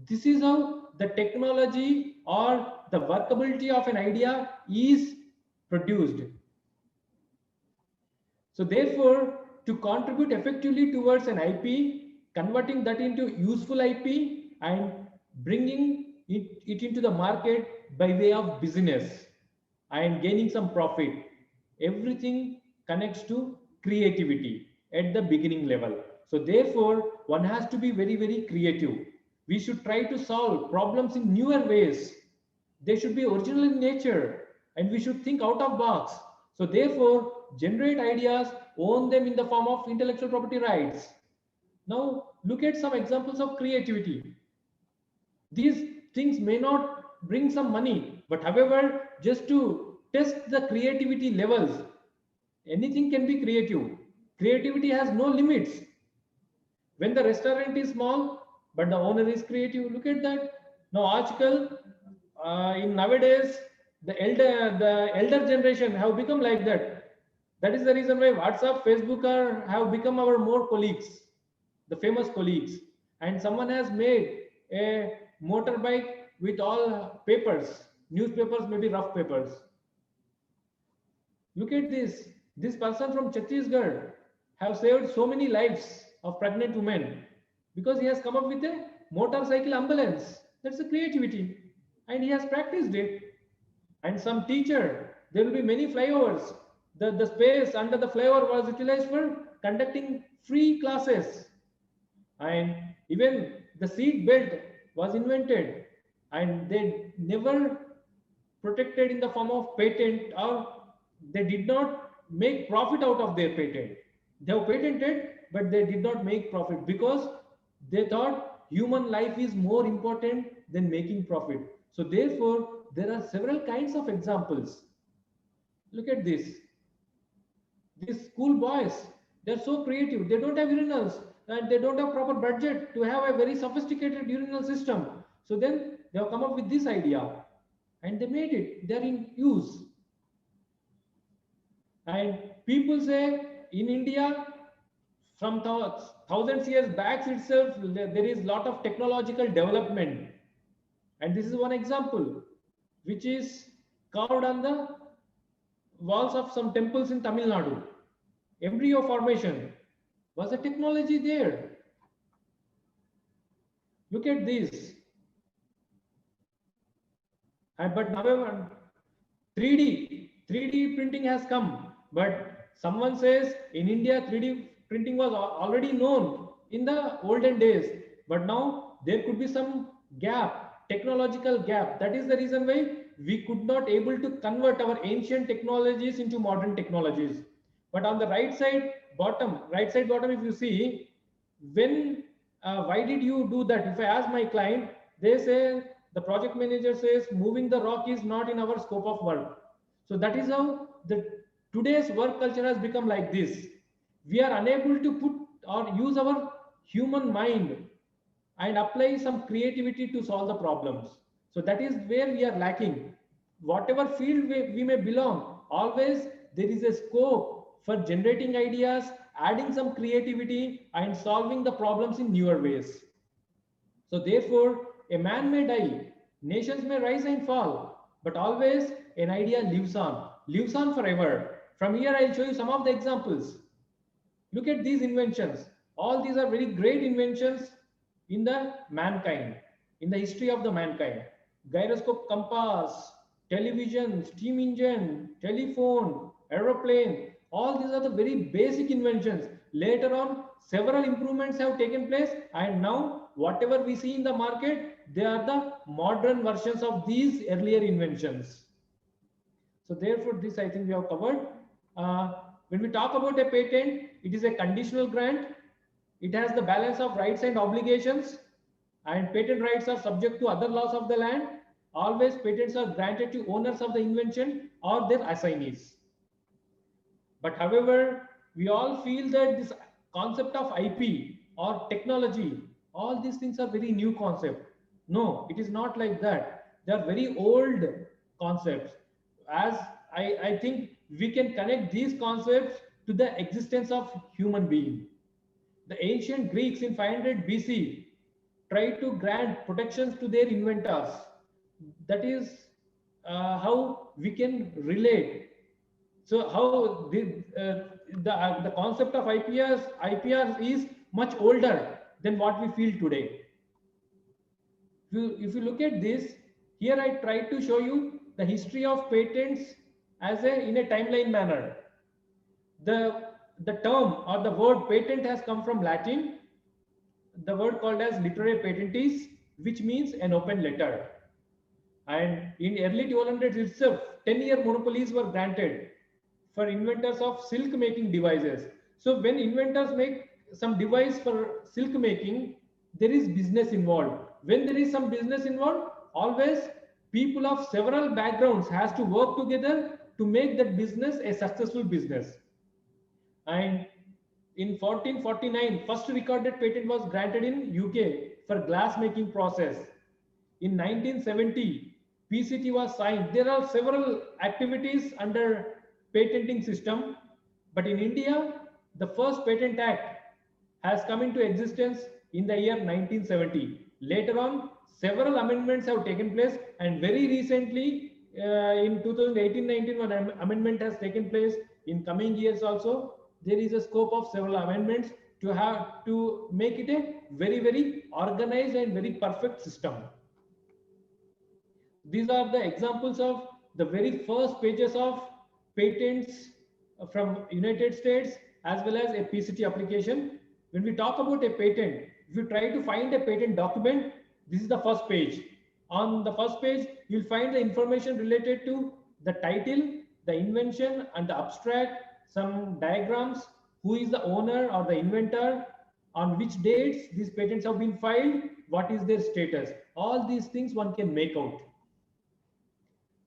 This is how the technology or the workability of an idea is produced. So therefore, to contribute effectively towards an IP, converting that into useful IP and bringing it into the market by way of business and gaining some profit, everything connects to creativity at the beginning level. So therefore, one has to be very, very creative. We should try to solve problems in newer ways. They should be original in nature, and we should think out of box. So therefore, generate ideas, own them in the form of intellectual property rights. Now, look at some examples of creativity. These things may not bring some money, but however, just to test the creativity levels, anything can be creative. Creativity has no limits. When the restaurant is small, but the owner is creative, look at that. Now, Ajkal, in nowadays, the elder generation have become like that. That is the reason why WhatsApp, Facebook have become our more colleagues, the famous colleagues. And someone has made a motorbike with all papers, newspapers, maybe rough papers. Look at this. This person from Chhattisgarh have saved so many lives of pregnant women because he has come up with a motorcycle ambulance. That's a creativity. And he has practiced it. And some teacher, there will be many flyovers. The space under the flyover was utilized for conducting free classes. And even the seat belt was invented, and they never protected in the form of patent, or they did not make profit out of their patent. They have patented, but they did not make profit because they thought human life is more important than making profit. So therefore, there are several kinds of examples. Look at this. These school boys, they're so creative. They don't have urinals and they don't have proper budget to have a very sophisticated urinal system. So then they have come up with this idea and they made it. They're in use. And people say in India, from thousands years back itself, there is a lot of technological development. And this is one example, which is carved on the walls of some temples in Tamil Nadu. Embryo formation was a technology there. Look at this. But however, 3D printing has come. But someone says in India, 3D printing was already known in the olden days. But now there could be some gap, technological gap. That is the reason why we could not able to convert our ancient technologies into modern technologies. But on the right side bottom, if you see, when why did you do that? If I ask my client, they say, the project manager says, moving the rock is not in our scope of work. So that is how today's work culture has become like this. We are unable to put or use our human mind and apply some creativity to solve the problems. So that is where we are lacking. Whatever field we may belong, always there is a scope for generating ideas, adding some creativity and solving the problems in newer ways. So therefore, a man may die, nations may rise and fall, but always an idea lives on forever. From here, I'll show you some of the examples. Look at these inventions. All these are very great inventions in the mankind, in the history of the mankind. Gyroscope, compass, television, steam engine, telephone, aeroplane, all these are the very basic inventions. Later on, several improvements have taken place, and now whatever we see in the market, they are the modern versions of these earlier inventions. So therefore, this I think we have covered. When we talk about a patent, it is a conditional grant. It has the balance of rights and obligations, and patent rights are subject to other laws of the land. Always patents are granted to owners of the invention or their assignees. But however, we all feel that this concept of IP or technology, all these things are very new concept. No, it is not like that. They are very old concepts. As I think we can connect these concepts to the existence of human being. The ancient Greeks in 500 BC tried to grant protections to their inventors. That is how we can relate. So how the concept of IPR is much older than what we feel today. If you look at this, here I tried to show you the history of patents as in a timeline manner. The term or the word patent has come from Latin, the word called as literae patentis, which means an open letter. And in early 1200s itself, 10-year monopolies were granted for inventors of silk making devices. So when inventors make some device for silk making, there is business involved. When there is some business involved, always people of several backgrounds has to work together to make that business a successful business. And in 1449, first recorded patent was granted in UK for glass making process. In 1970, PCT was signed. There are several activities under patenting system, but in India, the first Patent Act has come into existence in the year 1970. Later on, several amendments have taken place, and very recently, in 2018-19 one amendment has taken place. In coming years also there is a scope of several amendments to have to make it a very organized and very perfect system. These are the examples of the very first pages of patents from United States as well as a PCT application. When we talk about a patent, if you try to find a patent document, this is the first page. On the first page, you'll find the information related to the title, the invention and the abstract, some diagrams, who is the owner or the inventor, on which dates these patents have been filed, what is their status. All these things one can make out.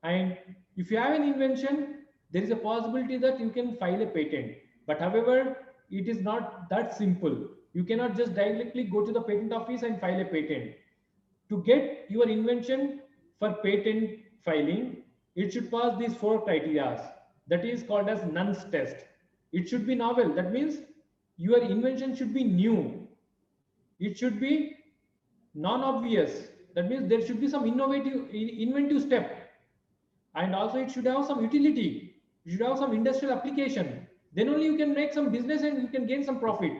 And if you have an invention, there is a possibility that you can file a patent. But however, it is not that simple. You cannot just directly go to the patent office and file a patent. To get your invention for patent filing, it should pass these 4 criteria. That is called as Nun's test. It should be novel. That means your invention should be new. It should be non-obvious. That means there should be some inventive step. And also it should have some utility. You should have some industrial application. Then only you can make some business and you can gain some profit.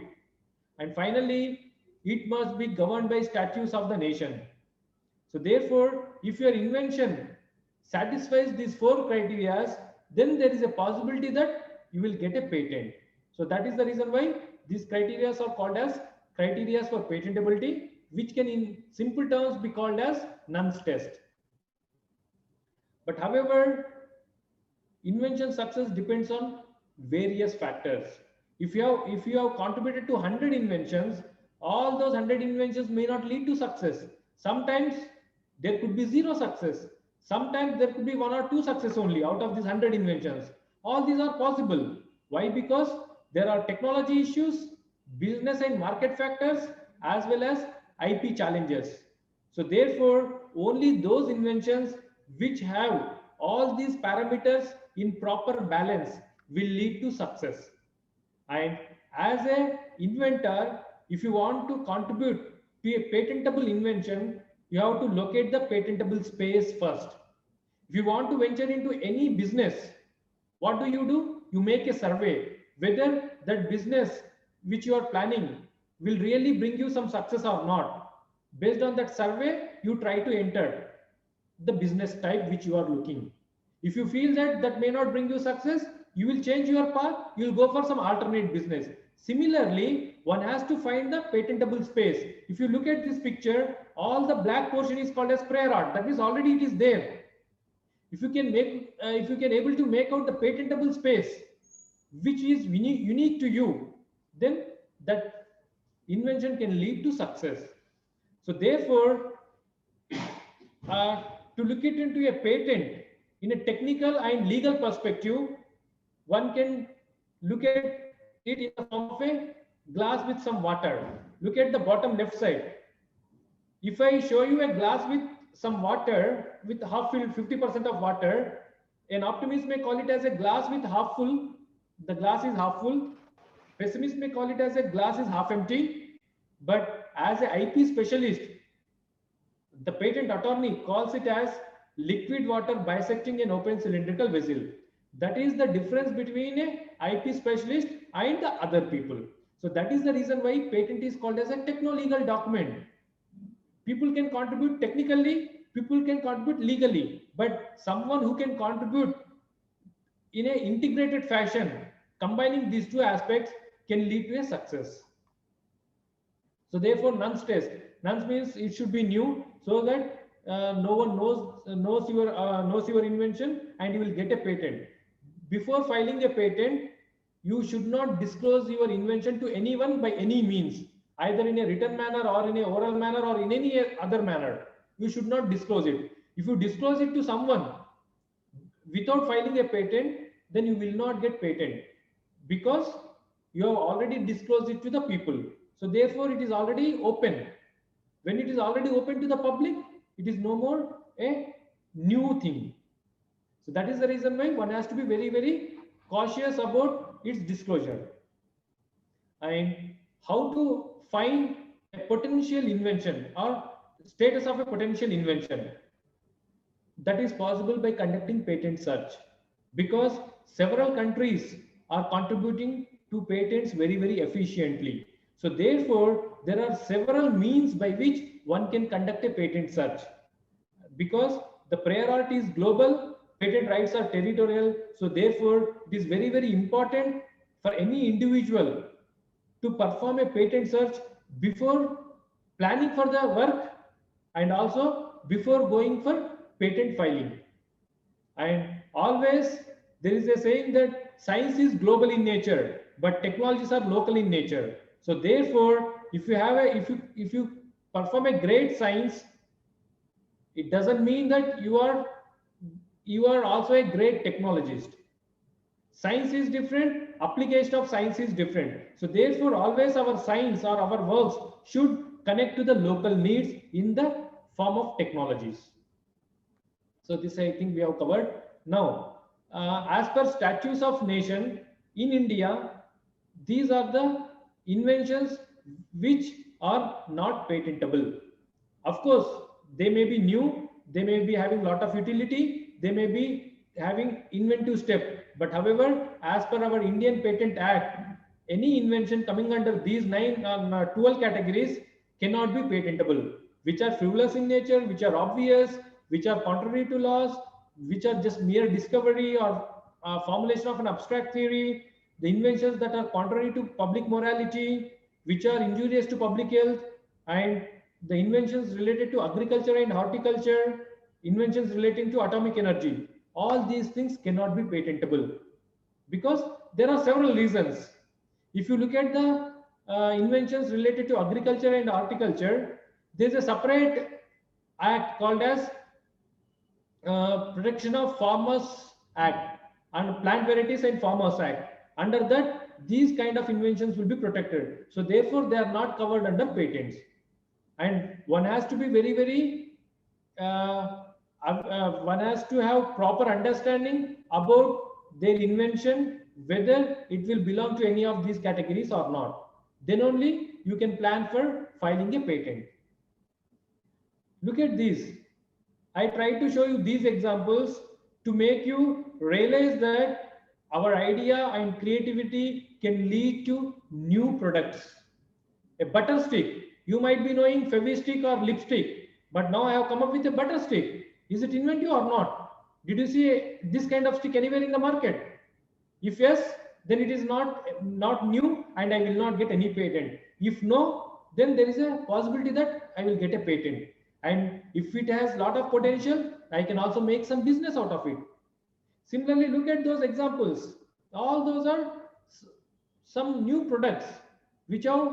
And finally, it must be governed by statutes of the nation. So therefore, if your invention satisfies these 4 criteria, then there is a possibility that you will get a patent. So that is the reason why these criteria are called as criteria for patentability, which can in simple terms be called as Nun's test. But however, invention success depends on various factors. If you have contributed to 100 inventions, all those 100 inventions may not lead to success. Sometimes there could be 0 success. Sometimes there could be 1 or 2 success only out of these 100 inventions. All these are possible. Why? Because there are technology issues, business and market factors, as well as IP challenges. So therefore, only those inventions which have all these parameters in proper balance will lead to success. And as an inventor, if you want to contribute to a patentable invention, you have to locate the patentable space first. If you want to venture into any business, what do? You make a survey whether that business which you are planning will really bring you some success or not. Based on that survey, you try to enter the business type which you are looking. If you feel that that may not bring you success, you will change your path, you will go for some alternate business. Similarly, one has to find the patentable space. If you look at this picture, all the black portion is called as prior art. That means already it is there. If you can able to make out the patentable space, which is unique to you, then that invention can lead to success. So therefore, to look it into a patent in a technical and legal perspective, one can look at it in the form of a glass with some water. Look at the bottom left side. If I show you a glass with some water, with half filled 50% of water, an optimist may call it as a glass with half full. The glass is half full. Pessimist may call it as a glass is half empty. But as an IP specialist, the patent attorney calls it as liquid water bisecting an open cylindrical vessel. That is the difference between a IP specialist and the other people. So that is the reason why patent is called as a techno-legal document. People can contribute technically, people can contribute legally, but someone who can contribute in an integrated fashion, combining these 2 aspects, can lead to a success. So therefore, Nun's test. Nun's means it should be new, so that no one knows your invention, and you will get a patent. Before filing a patent, you should not disclose your invention to anyone by any means, either in a written manner or in a oral manner or in any other manner. You should not disclose it. If you disclose it to someone without filing a patent, then you will not get patent, because you have already disclosed it to the people. So therefore, it is already open. When it is already open to the public, it is no more a new thing. So that is the reason why one has to be very cautious about its disclosure. And how to find a potential invention or status of a potential invention. that is possible by conducting patent search, because several countries are contributing to patents very, very efficiently. So therefore, there are several means by which one can conduct a patent search, because the priority is global, patent rights are territorial. So therefore, it is very, very important for any individual to perform a patent search before planning for the work and also before going for patent filing. And always there is a saying that science is global in nature, but technologies are local in nature. So therefore, if you perform a great science, it doesn't mean that you are also a great technologist. Science is different, application of science is different. So therefore, always our science or our works should connect to the local needs in the form of technologies. So this I think we have covered. Now, as per statutes of nation in India, these are the inventions which are not patentable. Of course, they may be new, they may be having lot of utility, they may be having inventive step. But however, as per our Indian Patent Act, any invention coming under these 12 categories cannot be patentable, which are frivolous in nature, which are obvious, which are contrary to laws, which are just mere discovery or formulation of an abstract theory, the inventions that are contrary to public morality, which are injurious to public health, and the inventions related to agriculture and horticulture, inventions relating to atomic energy. All these things cannot be patentable because there are several reasons. If you look at the inventions related to agriculture and horticulture, there is a separate act called as Protection of Farmers Act and Plant Varieties and Farmers Act. Under that, these kind of inventions will be protected. So therefore, they are not covered under patents. And one has to be very, very, one has to have proper understanding about their invention, whether it will belong to any of these categories or not. Then only you can plan for filing a patent. Look at this. I tried to show you these examples to make you realize that our idea and creativity can lead to new products. A butter stick. You might be knowing Fevistick or lipstick, but now I have come up with a butter stick. Is it inventive or not? Did you see this kind of stick anywhere in the market? If yes, then it is not new and I will not get any patent. If no, then there is a possibility that I will get a patent. And if it has a lot of potential, I can also make some business out of it. Similarly, look at those examples. All those are some new products which have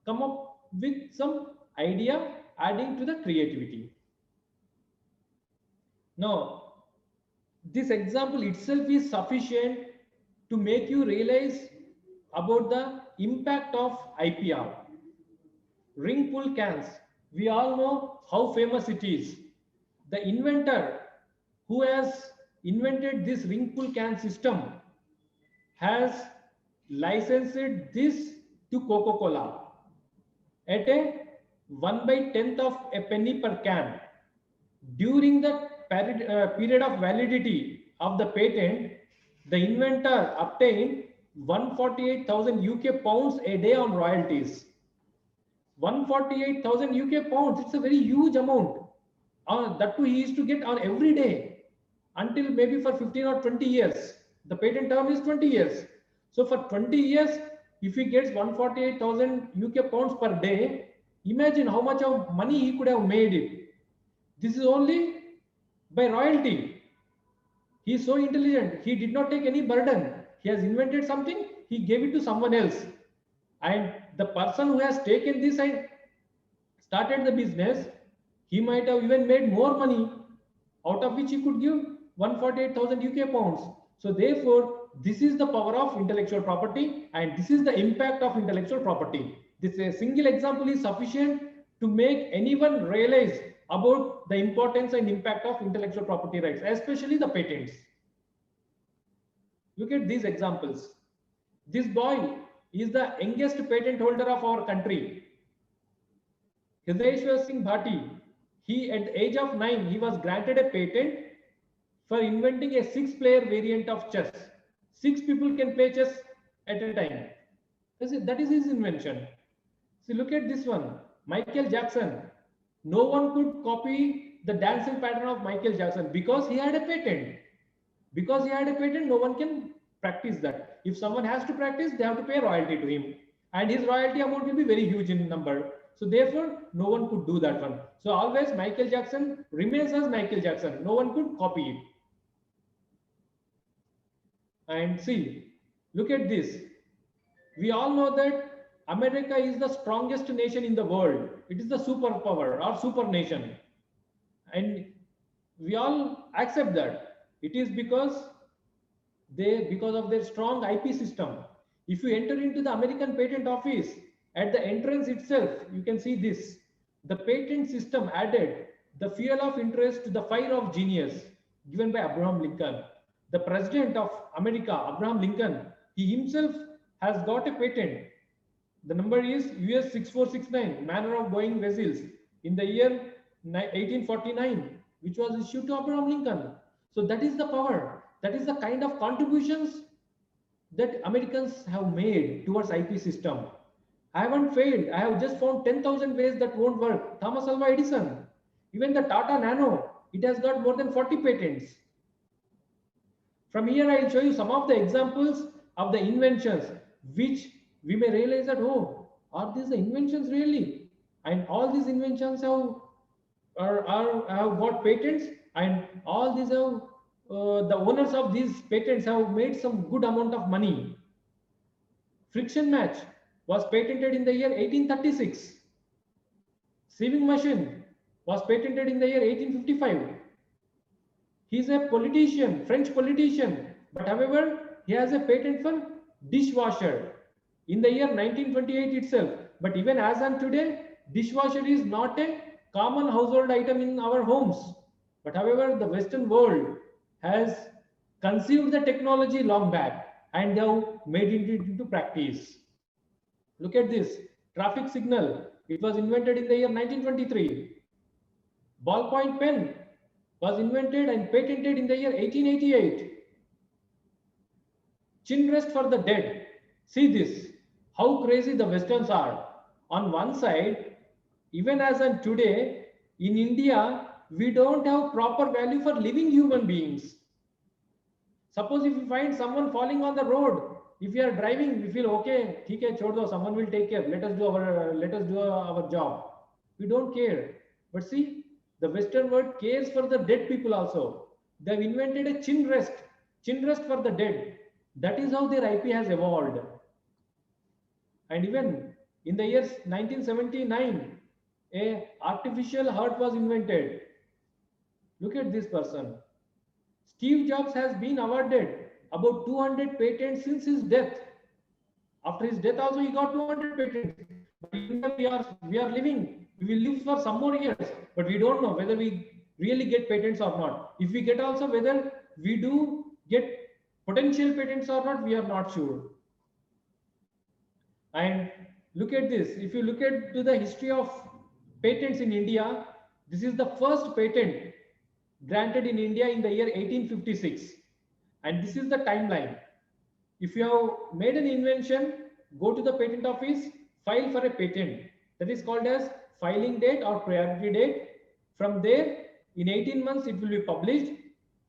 come up with some idea adding to the creativity. Now, this example itself is sufficient to make you realize about the impact of IPR. Ring pull cans. We all know how famous it is. The inventor who has invented this ring pull can system has licensed this to Coca-Cola at a 1/10th of a penny per can. During the period of validity of the patent, the inventor obtained 148,000 UK pounds a day on royalties. 148,000 UK pounds, it's a very huge amount. That too he used to get on every day until maybe for 15 or 20 years. The patent term is 20 years. So for 20 years, if he gets 148,000 UK pounds per day, imagine how much of money he could have made it. This is only by royalty. He is so intelligent. He did not take any burden. He has invented something. He gave it to someone else. And the person who has taken this and started the business, he might have even made more money, out of which he could give 148,000 UK pounds. So therefore, this is the power of intellectual property and this is the impact of intellectual property. This a single example is sufficient to make anyone realize about the importance and impact of intellectual property rights, especially the patents. Look at these examples. This boy is the youngest patent holder of our country. Hridayeshwar Singh Bhati, he at the age of 9, he was granted a patent for inventing a 6-player variant of chess. 6 people can play chess at a time. That is his invention. See, look at this one. Michael Jackson. No one could copy the dancing pattern of Michael Jackson because he had a patent. Because he had a patent, no one can practice that. If someone has to practice, they have to pay royalty to him. And his royalty amount will be very huge in number. So therefore, no one could do that one. So always Michael Jackson remains as Michael Jackson. No one could copy it. And see, look at this. We all know that America is the strongest nation in the world. It is the superpower or super nation. And we all accept that. It is because of their strong IP system. If you enter into the American Patent Office, at the entrance itself, you can see this. The patent system added the fuel of interest to the fire of genius given by Abraham Lincoln. The president of America, Abraham Lincoln, he himself has got a patent. The number is US 6469, manner of Boeing vessels, in the year 1849, which was issued to Abraham Lincoln. So that is the power. That is the kind of contributions that Americans have made towards IP system. I haven't failed. I have just found 10,000 ways that won't work. Thomas Alva Edison, even the Tata Nano, it has got more than 40 patents. From here, I will show you some of the examples of the inventions, which we may realize that, oh, are these the inventions really? And all these inventions have got patents, and all these have the owners of these patents have made some good amount of money. Friction match was patented in the year 1836. Sieving machine was patented in the year 1855. He is a politician, French politician, but however, he has a patent for dishwasher in the year 1928 itself. But even as on today, dishwasher is not a common household item in our homes. But however, the Western world has conceived the technology long back and they have made it into practice. Look at this, traffic signal. It was invented in the year 1923. Ballpoint pen was invented and patented in the year 1888. Chin rest for the dead. See this, how crazy the Westerns are. On one side, even as on today, in India, we don't have proper value for living human beings. Suppose if you find someone falling on the road, if you are driving, we feel okay, theek hai, chhod do, someone will take care. Let us do our job. We don't care. But see, the Western world cares for the dead people also. They have invented a chin rest for the dead. That is how their IP has evolved. And even in the year 1979, a artificial heart was invented. Look at this person. Steve Jobs has been awarded about 200 patents since his death. After his death also, he got 200 patents. But we are living. We will live for some more years, but we don't know whether we really get patents or not. If we get also, whether we do get potential patents or not, we are not sure. And look at this. If you look at the history of patents in India, this is the first patent granted in India in the year 1856. And this is the timeline. If you have made an invention, go to the patent office, file for a patent. That is called as filing date or priority date. From there, in 18 months, it will be published.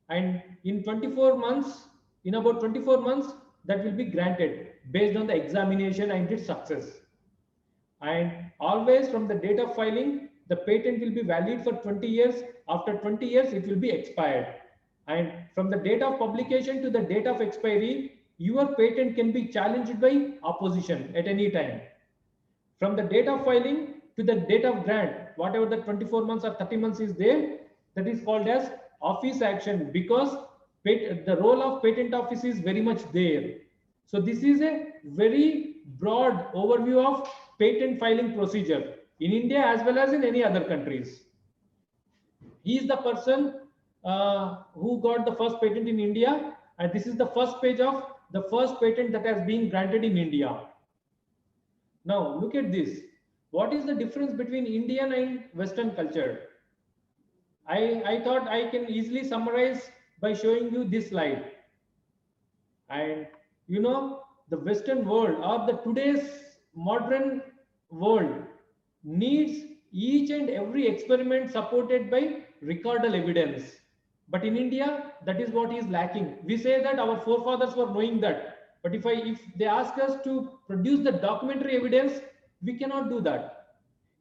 And in 24 months, in about 24 months, that will be granted based on the examination and its success. And always from the date of filing, the patent will be valid for 20 years. After 20 years, it will be expired. And from the date of publication to the date of expiry, your patent can be challenged by opposition at any time. From the date of filing to the date of grant, whatever the 24 months or 30 months is there, that is called as office action, because the role of patent office is very much there. So this is a very broad overview of patent filing procedure in India as well as in any other countries. He is the person who got the first patent in India, and this is the first page of the first patent that has been granted in India. Now look at this. What is the difference between Indian and Western culture? I thought I can easily summarize by showing you this slide. And you know, the Western world or the today's modern world needs each and every experiment supported by recordal evidence. But in India, that is what is lacking. We say that our forefathers were knowing that. But if they ask us to produce the documentary evidence, we cannot do that.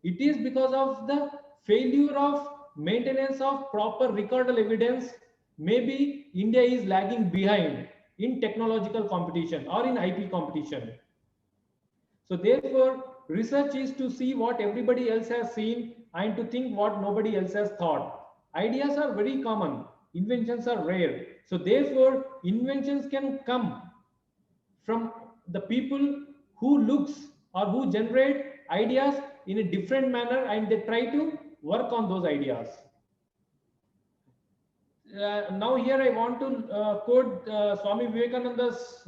It is because of the failure of maintenance of proper recordal evidence. Maybe India is lagging behind in technological competition or in IP competition. So therefore, research is to see what everybody else has seen and to think what nobody else has thought. Ideas are very common. Inventions are rare. So therefore, inventions can come from the people who looks or who generate ideas in a different manner and they try to work on those ideas. Now here I want to quote Swami Vivekananda's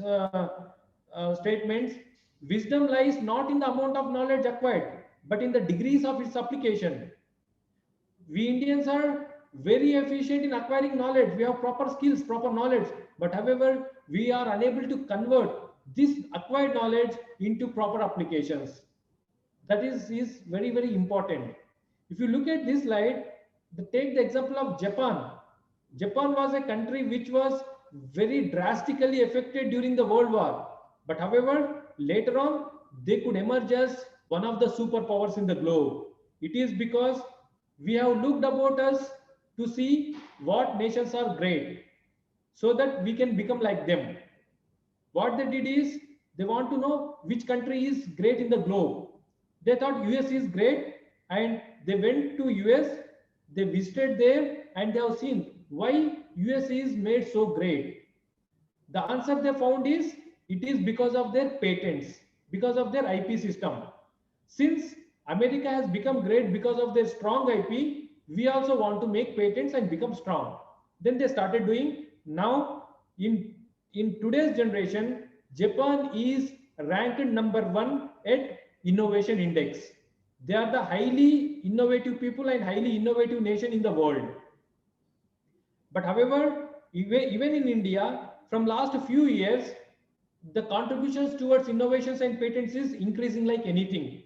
statements. Wisdom lies not in the amount of knowledge acquired, but in the degrees of its application. We Indians are very efficient in acquiring knowledge. We have proper skills, proper knowledge, but however, we are unable to convert this acquired knowledge into proper applications. That is very, very important. If you look at this slide, take the example of Japan. Japan was a country which was very drastically affected during the World War. But however, later on, they could emerge as one of the superpowers in the globe. It is because we have looked about us to see what nations are great so that we can become like them. What they did is they want to know which country is great in the globe. They thought US is great and they went to US, they visited there and they have seen why US is made so great. The answer they found is it is because of their patents, because of their IP system. Since America has become great because of their strong IP, we also want to make patents and become strong. Then they started doing. Now in today's generation, Japan is ranked #1 at innovation index. They are the highly innovative people and highly innovative nation in the world. But however, even in India, from last few years, the contributions towards innovations and patents is increasing like anything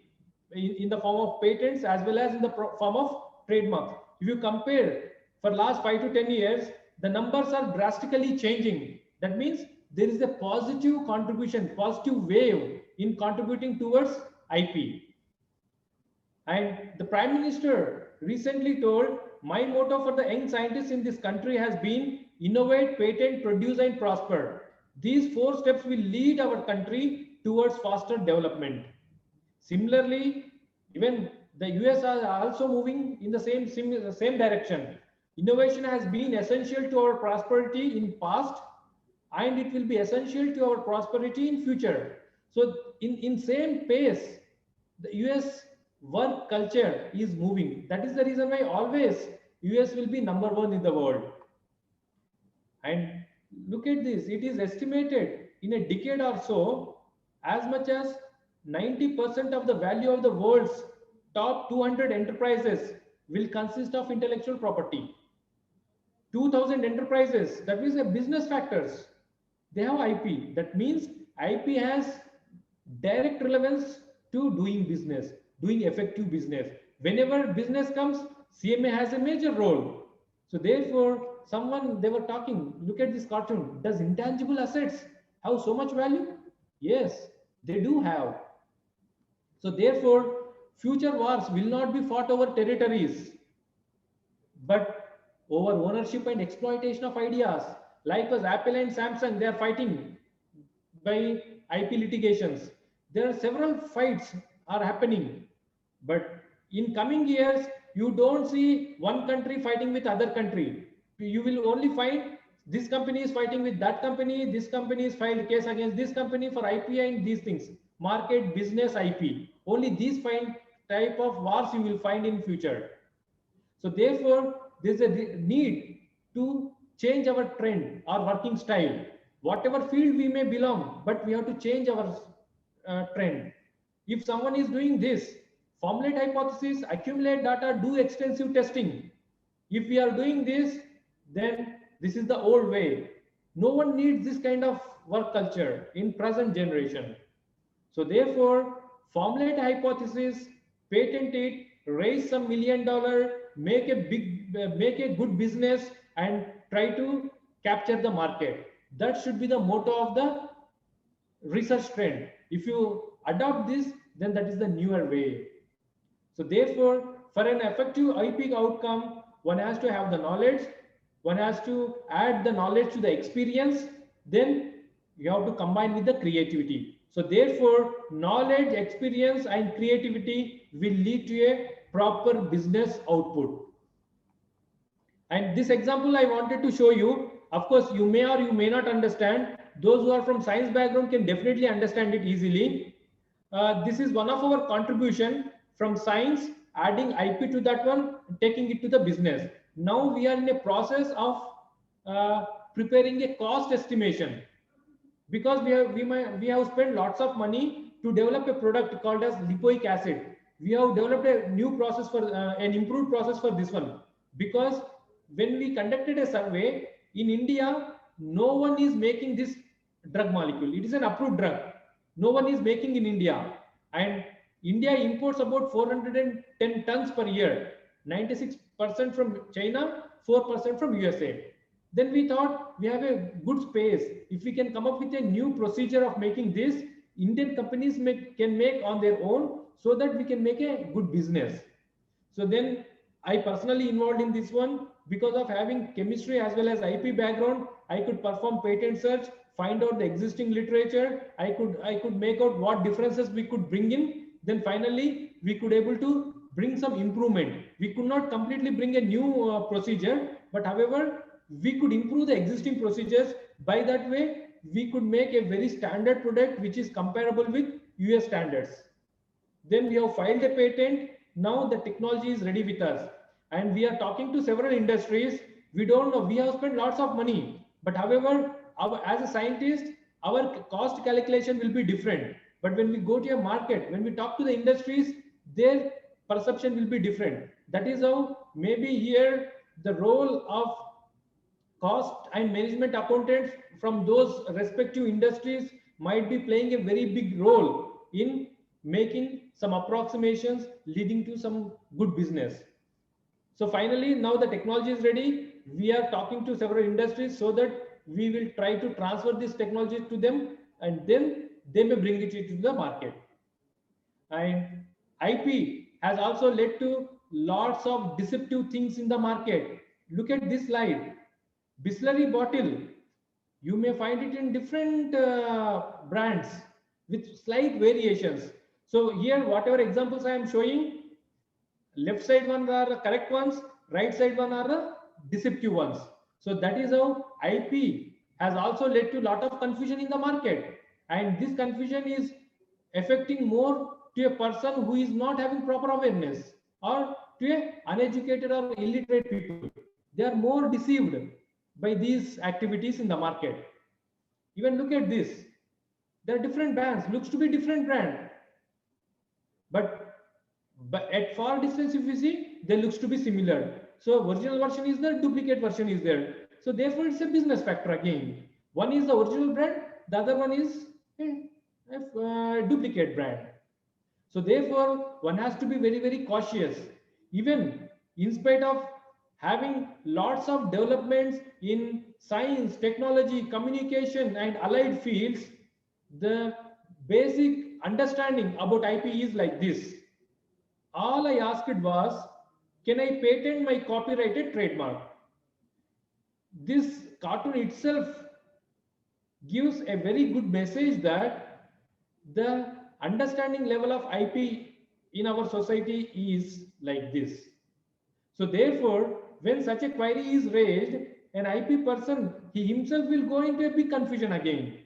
in the form of patents as well as in the form of trademarks. If you compare for last 5 to 10 years, the numbers are drastically changing. That means there is a positive contribution, positive wave in contributing towards IP. And the Prime Minister recently told, my motto for the young scientists in this country has been innovate, patent, produce and prosper. These 4 steps will lead our country towards faster development. Similarly, even the US are also moving in the same direction. Innovation has been essential to our prosperity in past and it will be essential to our prosperity in future. So in same pace, the US work culture is moving. That is the reason why always US will be #1 in the world. And look at this, it is estimated in a decade or so, as much as 90% of the value of the world's top 200 enterprises will consist of intellectual property. 2000 enterprises, that means the business factors, they have IP. That means IP has direct relevance to doing business, doing effective business. Whenever business comes, CMA has a major role. So therefore, they were talking, look at this cartoon. Does intangible assets have so much value? Yes, they do have. So therefore, future wars will not be fought over territories, but over ownership and exploitation of ideas. Like as Apple and Samsung, they are fighting by IP litigations. There are several fights are happening, but in coming years, you don't see one country fighting with other country. You will only find this company is fighting with that company, this company is filed a case against this company for IP and these things. Market, business, IP. Only these type of wars you will find in future. So therefore, there is a need to change our trend, our working style. Whatever field we may belong, but we have to change our trend. If someone is doing this, formulate hypothesis, accumulate data, do extensive testing. If we are doing this, then This is the old way. No one needs this kind of work culture in present generation. So therefore, formulate a hypothesis, patent it, raise some $1 million, make a good business, and try to capture the market. That should be the motto of the research trend. If you adopt this, then that is the newer way. So therefore, for an effective IP outcome, one has to have the knowledge, one has to add the knowledge to the experience, then you have to combine with the creativity. So therefore, knowledge, experience, and creativity will lead to a proper business output. And this example I wanted to show you. Of course, you may or you may not understand. Those who are from science background can definitely understand it easily. This is one of our contribution from science, adding IP to that one, taking it to the business. Now we are in a process of preparing a cost estimation, because we have spent lots of money to develop a product called as lipoic acid. We have developed a new process for an improved process for this one, because when we conducted a survey in India, no one is making this drug molecule. It is an approved drug. No one is making in India, and India imports about 410 tons per year, 96% from China, 4% from USA. Then we thought we have a good space. If we can come up with a new procedure of making this, Indian companies can make on their own, so that we can make a good business. So then I personally involved in this one, because of having chemistry as well as IP background. I could perform patent search, find out the existing literature. I could make out what differences we could bring in. Then finally we could able to bring some improvement. We could not completely bring a new procedure, but however, we could improve the existing procedures. By that way, we could make a very standard product which is comparable with US standards. Then we have filed a patent. Now the technology is ready with us, and we are talking to several industries. We don't know, we have spent lots of money, but however, as a scientist, our cost calculation will be different. But when we go to a market, when we talk to the industries, their perception will be different. That is how maybe here the role of cost and management accountants from those respective industries might be playing a very big role in making some approximations leading to some good business. So finally, now the technology is ready. We are talking to several industries so that we will try to transfer this technology to them, and then they may bring it to the market. And IP has also led to lots of deceptive things in the market. Look at this slide. Bisleri bottle, you may find it in different brands with slight variations. So here, whatever examples I am showing, left side ones are the correct ones, right side one are the deceptive ones. So that is how IP has also led to a lot of confusion in the market. And this confusion is affecting more to a person who is not having proper awareness, or to a uneducated or illiterate people. They are more deceived by these activities in the market. Even look at this. There are different brands, looks to be different brand. But at far distance, if you see, they looks to be similar. So original version is there, duplicate version is there. So therefore, it's a business factor again. One is the original brand, the other one is a duplicate brand. So therefore, one has to be very, very cautious. Even in spite of having lots of developments in science, technology, communication, and allied fields, the basic understanding about IP is like this. All I asked was, can I patent my copyrighted trademark? This cartoon itself gives a very good message that the understanding level of IP in our society is like this. So therefore, when such a query is raised, an IP person, he himself will go into a big confusion again.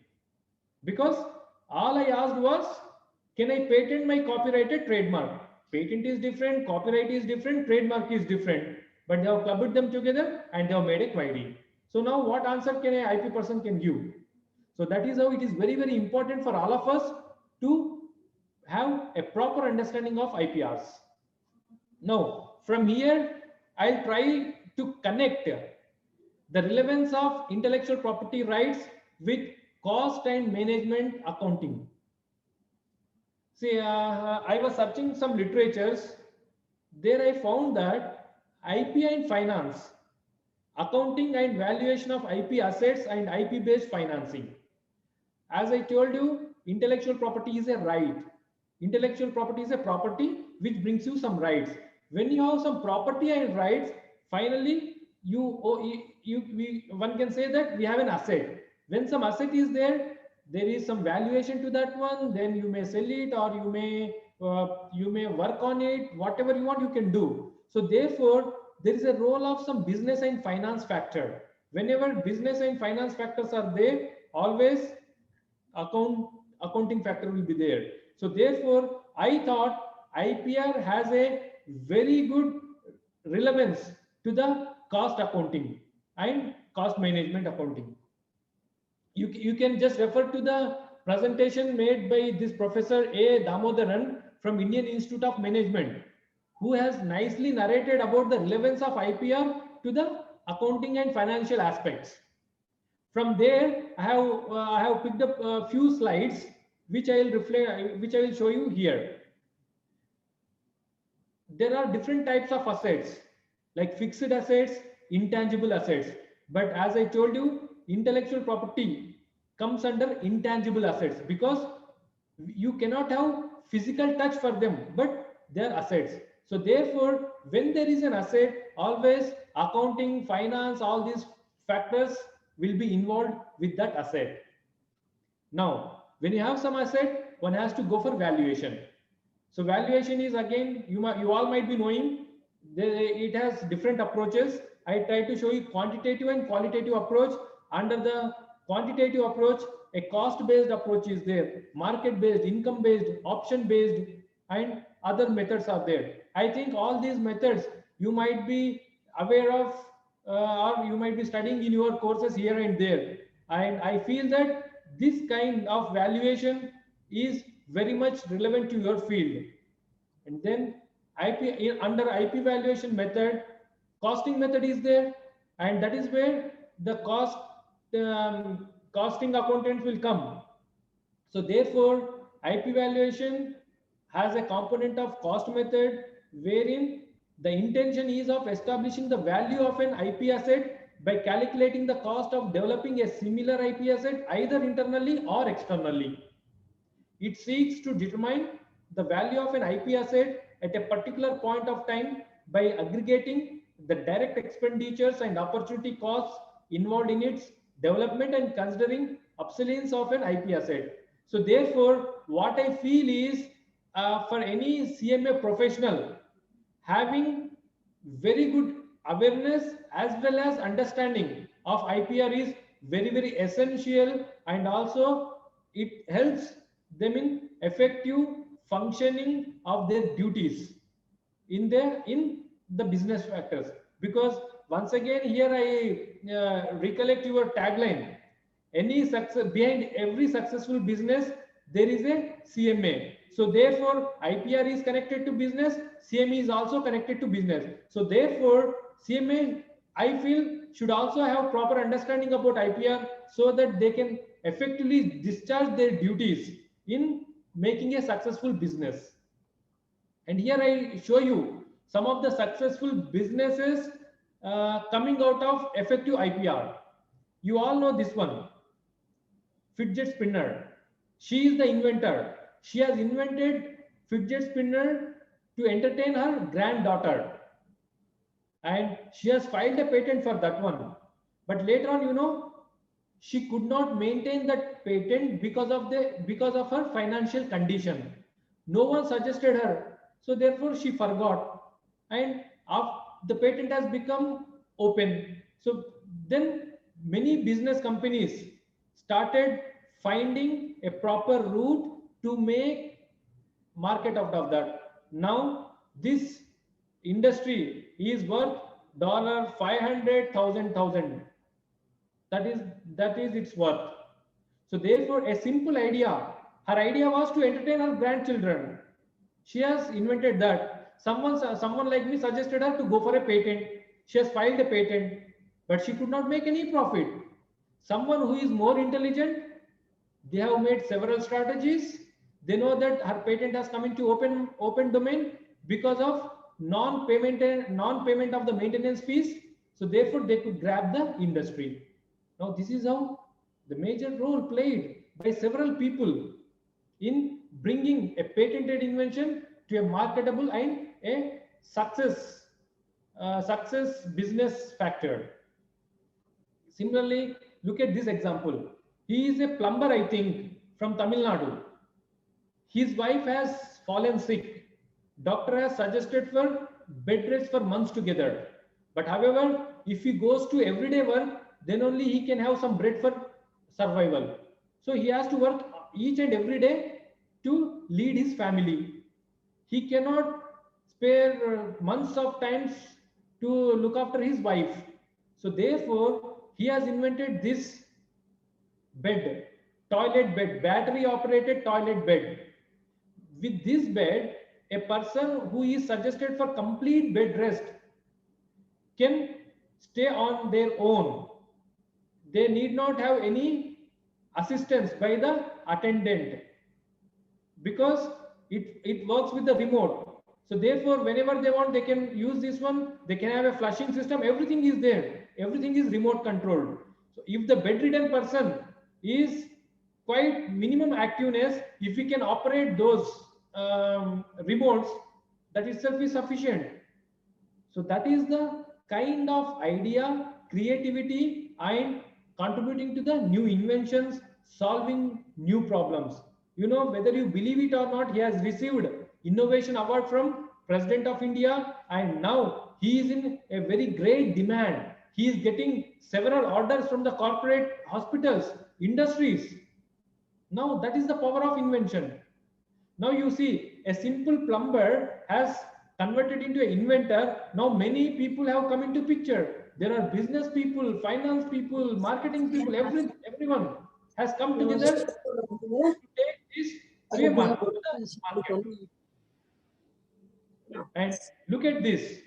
Because all I asked was, can I patent my copyrighted trademark? Patent is different, copyright is different, trademark is different, but they have clubbed them together and they have made a query. So now what answer can an IP person can give? So that is how it is very, very important for all of us to have a proper understanding of IPRs. Now, from here, I'll try to connect the relevance of intellectual property rights with cost and management accounting. See, I was searching some literatures. There I found that IP and finance, accounting and valuation of IP assets and IP based financing. As I told you, intellectual property is a right. Intellectual property is a property which brings you some rights. When you have some property and rights, finally one can say that we have an asset. When some asset is there, there is some valuation to that one. Then you may sell it, or you may work on it. Whatever you want, you can do. So therefore, there is a role of some business and finance factor. Whenever business and finance factors are there, always accounting factor will be there. So therefore, I thought IPR has a very good relevance to the cost accounting and cost management accounting. You can just refer to the presentation made by this Professor A. Damodaran from Indian Institute of Management, who has nicely narrated about the relevance of IPR to the accounting and financial aspects. From there, I have picked up a few slides which I will show you here. There are different types of assets, like fixed assets, intangible assets. But as I told you, intellectual property comes under intangible assets because you cannot have physical touch for them, but they are assets. So therefore, when there is an asset, always accounting, finance, all these factors will be involved with that asset. Now, when you have some asset, one has to go for valuation. So valuation is, again, you all might be knowing, it has different approaches. I try to show you quantitative and qualitative approach. Under the quantitative approach, a cost-based approach is there, market-based, income-based, option-based, and other methods are there. I think all these methods you might be aware of, or you might be studying in your courses here and there. And I feel that this kind of valuation is very much relevant to your field. And then under IP valuation method, costing method is there, and that is where the costing accountants will come. So therefore, IP valuation has a component of cost method, wherein the intention is of establishing the value of an IP asset by calculating the cost of developing a similar IP asset either internally or externally. It seeks to determine the value of an IP asset at a particular point of time by aggregating the direct expenditures and opportunity costs involved in its development and considering obsolescence of an IP asset. So therefore, what I feel is for any CMA professional, having very good awareness as well as understanding of IPR is very, very essential, and also it helps them in effective functioning of their duties in the business factors. Because once again, here I recollect your tagline: any success, behind every successful business there is a CMA. So therefore, IPR is connected to business, CMA is also connected to business. So therefore, CMA, I feel, should also have proper understanding about IPR so that they can effectively discharge their duties in making a successful business. And here I show you some of the successful businesses coming out of effective IPR. You all know this one, fidget spinner. She is the inventor. She has invented fidget spinner to entertain her granddaughter, and she has filed a patent for that one. But later on, you know, she could not maintain that patent because of her financial condition. No one suggested her, so therefore she forgot, and the patent has become open. So then many business companies started finding a proper route to make market out of that. Now this industry is worth $500,000. That is its worth. So therefore, a simple idea. Her idea was to entertain her grandchildren. She has invented that. Someone like me suggested her to go for a patent. She has filed a patent. but she could not make any profit. Someone who is more intelligent, they have made several strategies. They know that her patent has come into open domain because of non-payment of the maintenance fees. So therefore, they could grab the industry. Now, this is how the major role played by several people in bringing a patented invention to a marketable and a success business factor. Similarly, look at this example. He is a plumber, I think, from Tamil Nadu. His wife has fallen sick. Doctor has suggested for bed rest for months together. But however, if he goes to everyday work, then only he can have some bread for survival. So he has to work each and every day to lead his family. He cannot spare months of times to look after his wife. So therefore, he has invented this bed, toilet bed, battery operated toilet bed. With this bed, a person who is suggested for complete bed rest can stay on their own. They need not have any assistance by the attendant because it works with the remote. So therefore, whenever they want, they can use this one. They can have a flushing system. Everything is there. Everything is remote controlled. So if the bedridden person is quite minimum activeness, if we can operate those remotes, that itself is sufficient. So that is the kind of idea, creativity, and contributing to the new inventions, solving new problems. You know, whether you believe it or not, he has received Innovation Award from President of India, and now he is in a very great demand. He is getting several orders from the corporate hospitals, industries. Now that is the power of invention. Now you see, a simple plumber has converted into an inventor. Now many people have come into picture. There are business people, finance people, marketing people, everyone has come together to take this to a market. And look at this.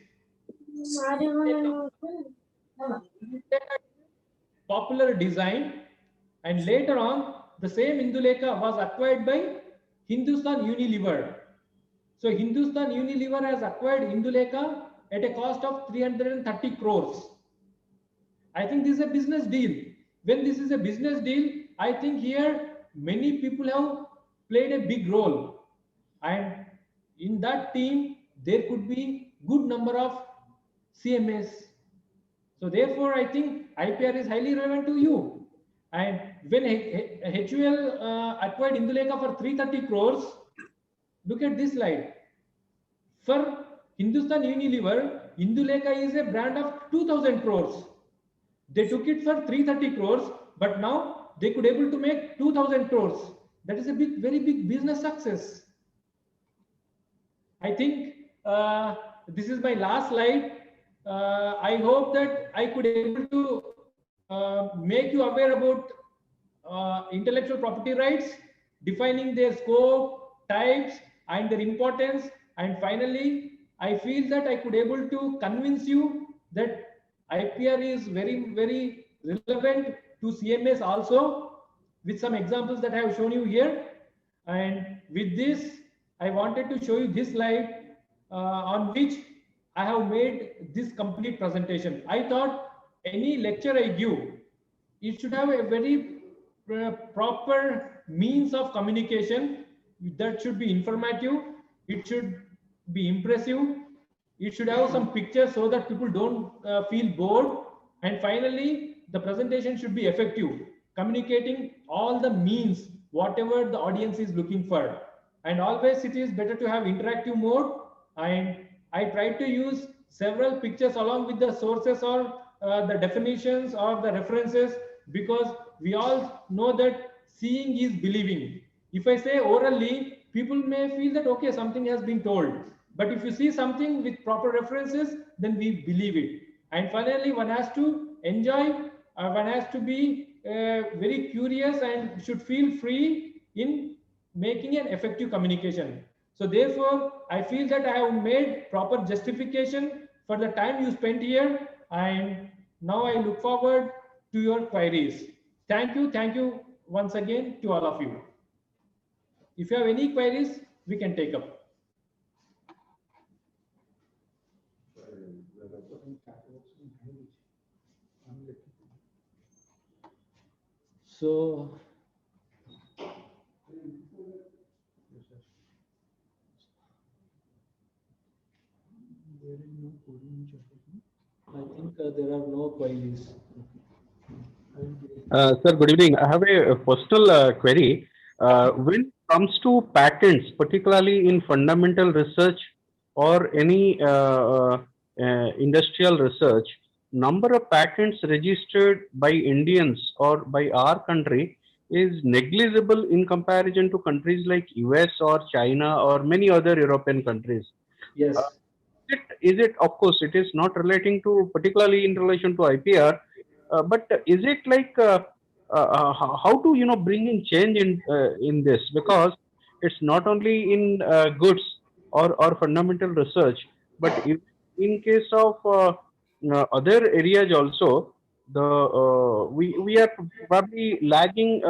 Popular design, and later on the same Indulekha was acquired by Hindustan Unilever. So Hindustan Unilever has acquired Indulekha at a cost of 330 crores. I think this is a business deal. When this is a business deal, I think here many people have played a big role, and in that team there could be good number of CMAs. So therefore, I think IPR is highly relevant to you. And when HUL acquired Indulekha for 330 crores, look at this slide. For Hindustan Unilever, Indulekha is a brand of 2000 crores. They took it for 330 crores, but now they could able to make 2000 crores. That is a very big business success. I think this is my last slide. I hope that I could able to make you aware about intellectual property rights, defining their scope, types, and their importance. And finally, I feel that I could able to convince you that IPR is very relevant to CMS also, with some examples that I have shown you here. And with this, I wanted to show you this slide on which I have made this complete presentation. I thought any lecture I give, it should have a very proper means of communication that should be informative. It should be impressive. It should have some pictures so that people don't feel bored. And finally, the presentation should be effective, communicating all the means, whatever the audience is looking for. And always it is better to have interactive mode. And I try to use several pictures along with the sources or the definitions or the references, because we all know that seeing is believing. If I say orally, people may feel that, okay, something has been told. But if you see something with proper references, then we believe it. And finally, one has to enjoy, one has to be very curious and should feel free in making an effective communication. So therefore, I feel that I have made proper justification for the time you spent here, and Now I look forward to your queries. Thank you once again to all of you. If you have any queries, we can take up. So, I think there are no queries. Sir, good evening. I have a personal query. When it comes to patents, particularly in fundamental research or any industrial research, number of patents registered by Indians or by our country is negligible in comparison to countries like US or China or many other European countries. Yes. Is it, of course, it is not relating to particularly in relation to IPR, but is it like how to bring in change in this, because it's not only in goods or fundamental research, but in case of other areas also, we are probably lagging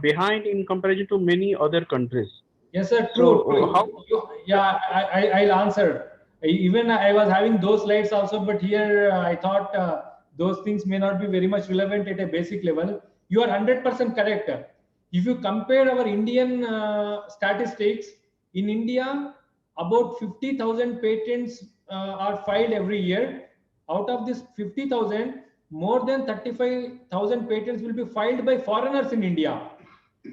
behind in comparison to many other countries. Yes, sir. So True. how? Yeah, I'll answer. Even I was having those slides also, but here I thought those things may not be very much relevant at a basic level. You are 100% correct. If you compare our Indian statistics, in India, about 50,000 patents are filed every year. Out of this 50,000, more than 35,000 patents will be filed by foreigners in India.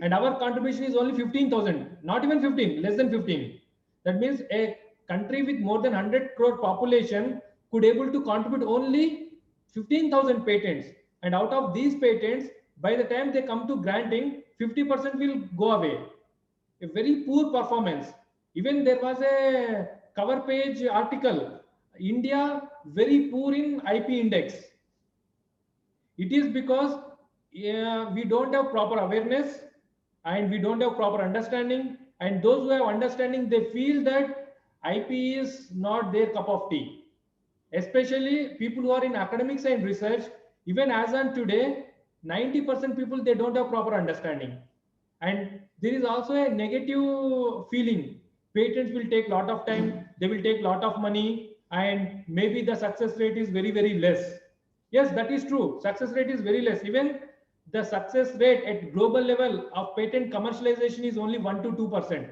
And our contribution is only 15,000, not even 15, less than 15. That means a country with more than 100 crore population could able to contribute only 15,000 patents. And out of these patents, by the time they come to granting, 50% will go away. A very poor performance. Even there was a cover page article, India very poor in IP index. It is because we don't have proper awareness and we don't have proper understanding, and those who have understanding, they feel that IP is not their cup of tea, especially people who are in academics and research. Even as on today, 90% people, they don't have proper understanding, and there is also a negative feeling. Patents will take a lot of time, they will take a lot of money, and maybe the success rate is very less. Yes, that is true, success rate is very less. Even the success rate at global level of patent commercialization is only 1 to 2%.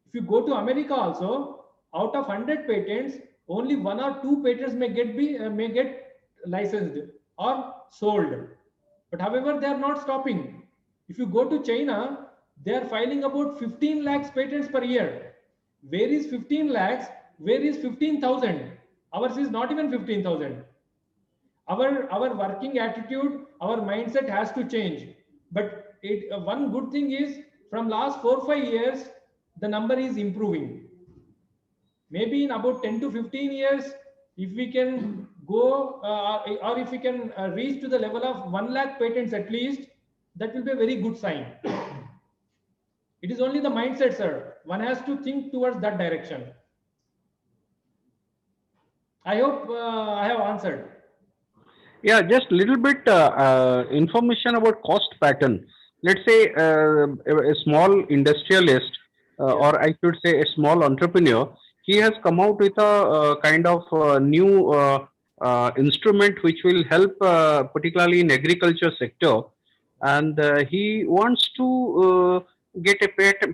If you go to America also, out of 100 patents, only 1 or 2 patents may get licensed or sold. But however, they are not stopping. If you go to China, they are filing about 15 lakhs patents per year. Where is 15 lakhs? Where is 15,000? Ours is not even 15,000. Our working attitude, our mindset has to change. But one good thing is, from last 4-5 years, the number is improving. Maybe in about 10 to 15 years, if we can go or if we can reach to the level of 1 lakh patents at least, that will be a very good sign. It is only the mindset, sir. One has to think towards that direction. I hope I have answered. Yeah, just little bit information about cost pattern. Let's say a small industrialist, or I should say a small entrepreneur, he has come out with a kind of new instrument which will help, particularly in agriculture sector, and he wants to get a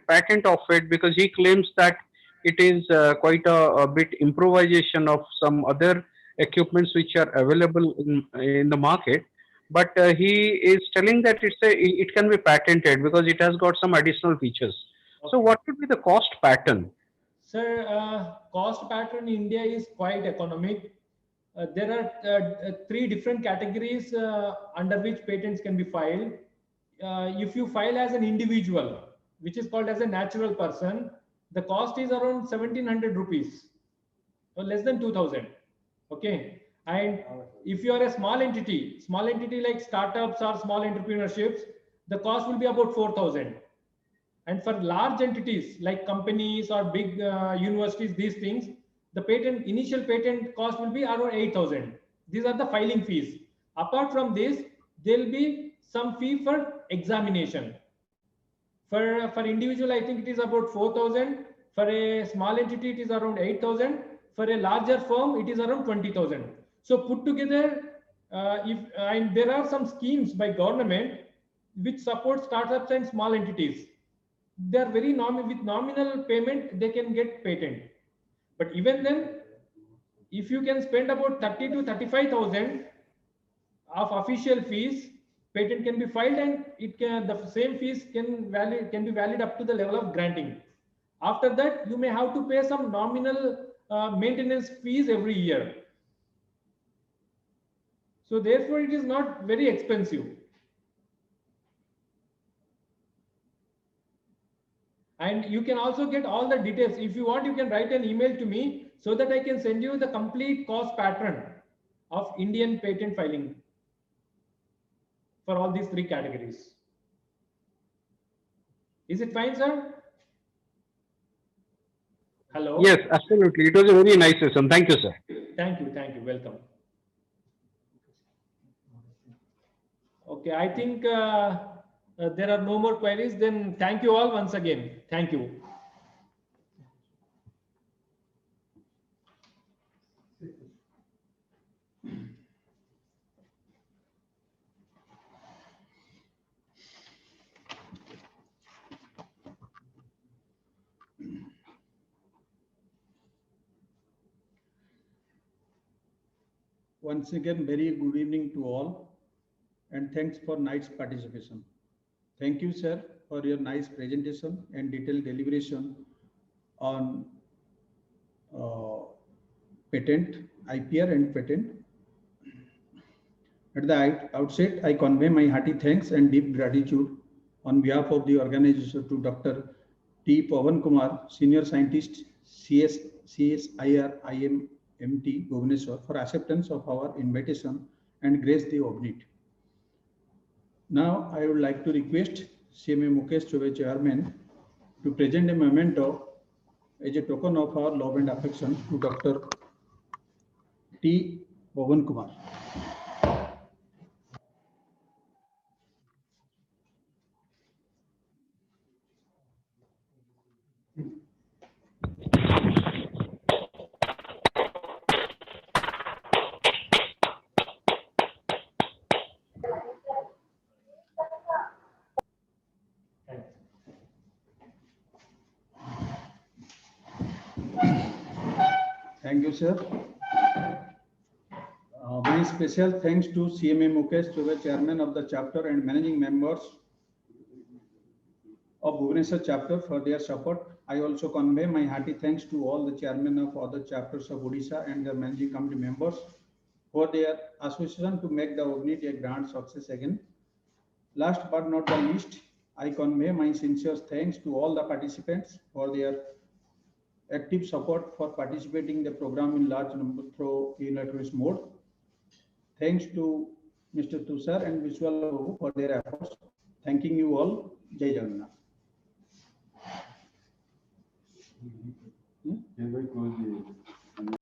patent of it because he claims that it is quite a bit improvisation of some other equipments which are available in the market, but he is telling that it can be patented because it has got some additional features. So what would be the cost pattern? Sir, cost pattern in India is quite economic. There are 3 different categories under which patents can be filed. If you file as an individual, which is called as a natural person, the cost is around 1,700 rupees, or less than 2,000. Okay. And if you are a small entity like startups or small entrepreneurships, the cost will be about 4,000. And for large entities like companies or big universities, these things, the initial patent cost will be around 8,000. These are the filing fees. Apart from this, there will be some fee for examination. For individual, I think it is about 4,000. For a small entity, it is around 8,000. For a larger firm, it is around 20,000. So put together, and there are some schemes by government which support startups and small entities. They are very with nominal payment, they can get patent. But even then, if you can spend about 30 to 35,000 of official fees, patent can be filed, and it can, the same fees can be valid up to the level of granting. After that, you may have to pay some nominal maintenance fees every year. So therefore, it is not very expensive. And you can also get all the details. If you want, you can write an email to me so that I can send you the complete cost pattern of Indian patent filing for all these 3 categories. Is it fine, sir? Hello? Yes, absolutely. It was a very nice session. Thank you, sir. Thank you. Welcome. Okay, I think there are no more queries. Then thank you all once again. Thank you. Once again, very good evening to all, and thanks for nice participation. Thank you, sir, for your nice presentation and detailed deliberation on patent, IPR and patent. At the outset, I convey my hearty thanks and deep gratitude on behalf of the organization to Dr. T. Pavan Kumar, Senior Scientist, CSIR IMT Bhubaneswar, for acceptance of our invitation and grace the OBNIT. Now, I would like to request CMA Mukesh Chobe, Chairman, to present a memento as a token of our love and affection to Dr. T. Pavan Kumar. Thank you, sir. Very special thanks to CMA Mukesh Chobe, Chairman of the chapter, and managing members of Bhubaneswar chapter for their support. I also convey my hearty thanks to all the chairmen of other chapters of Odisha and their managing committee members for their association to make the OBNIT a grand success again. Last but not the least, I convey my sincere thanks to all the participants for their active support for participating in the program in large number through electronic mode. Thanks to Mr. Tushar and Vishwal Babu for their efforts. Thanking you all. Jai Jagannath.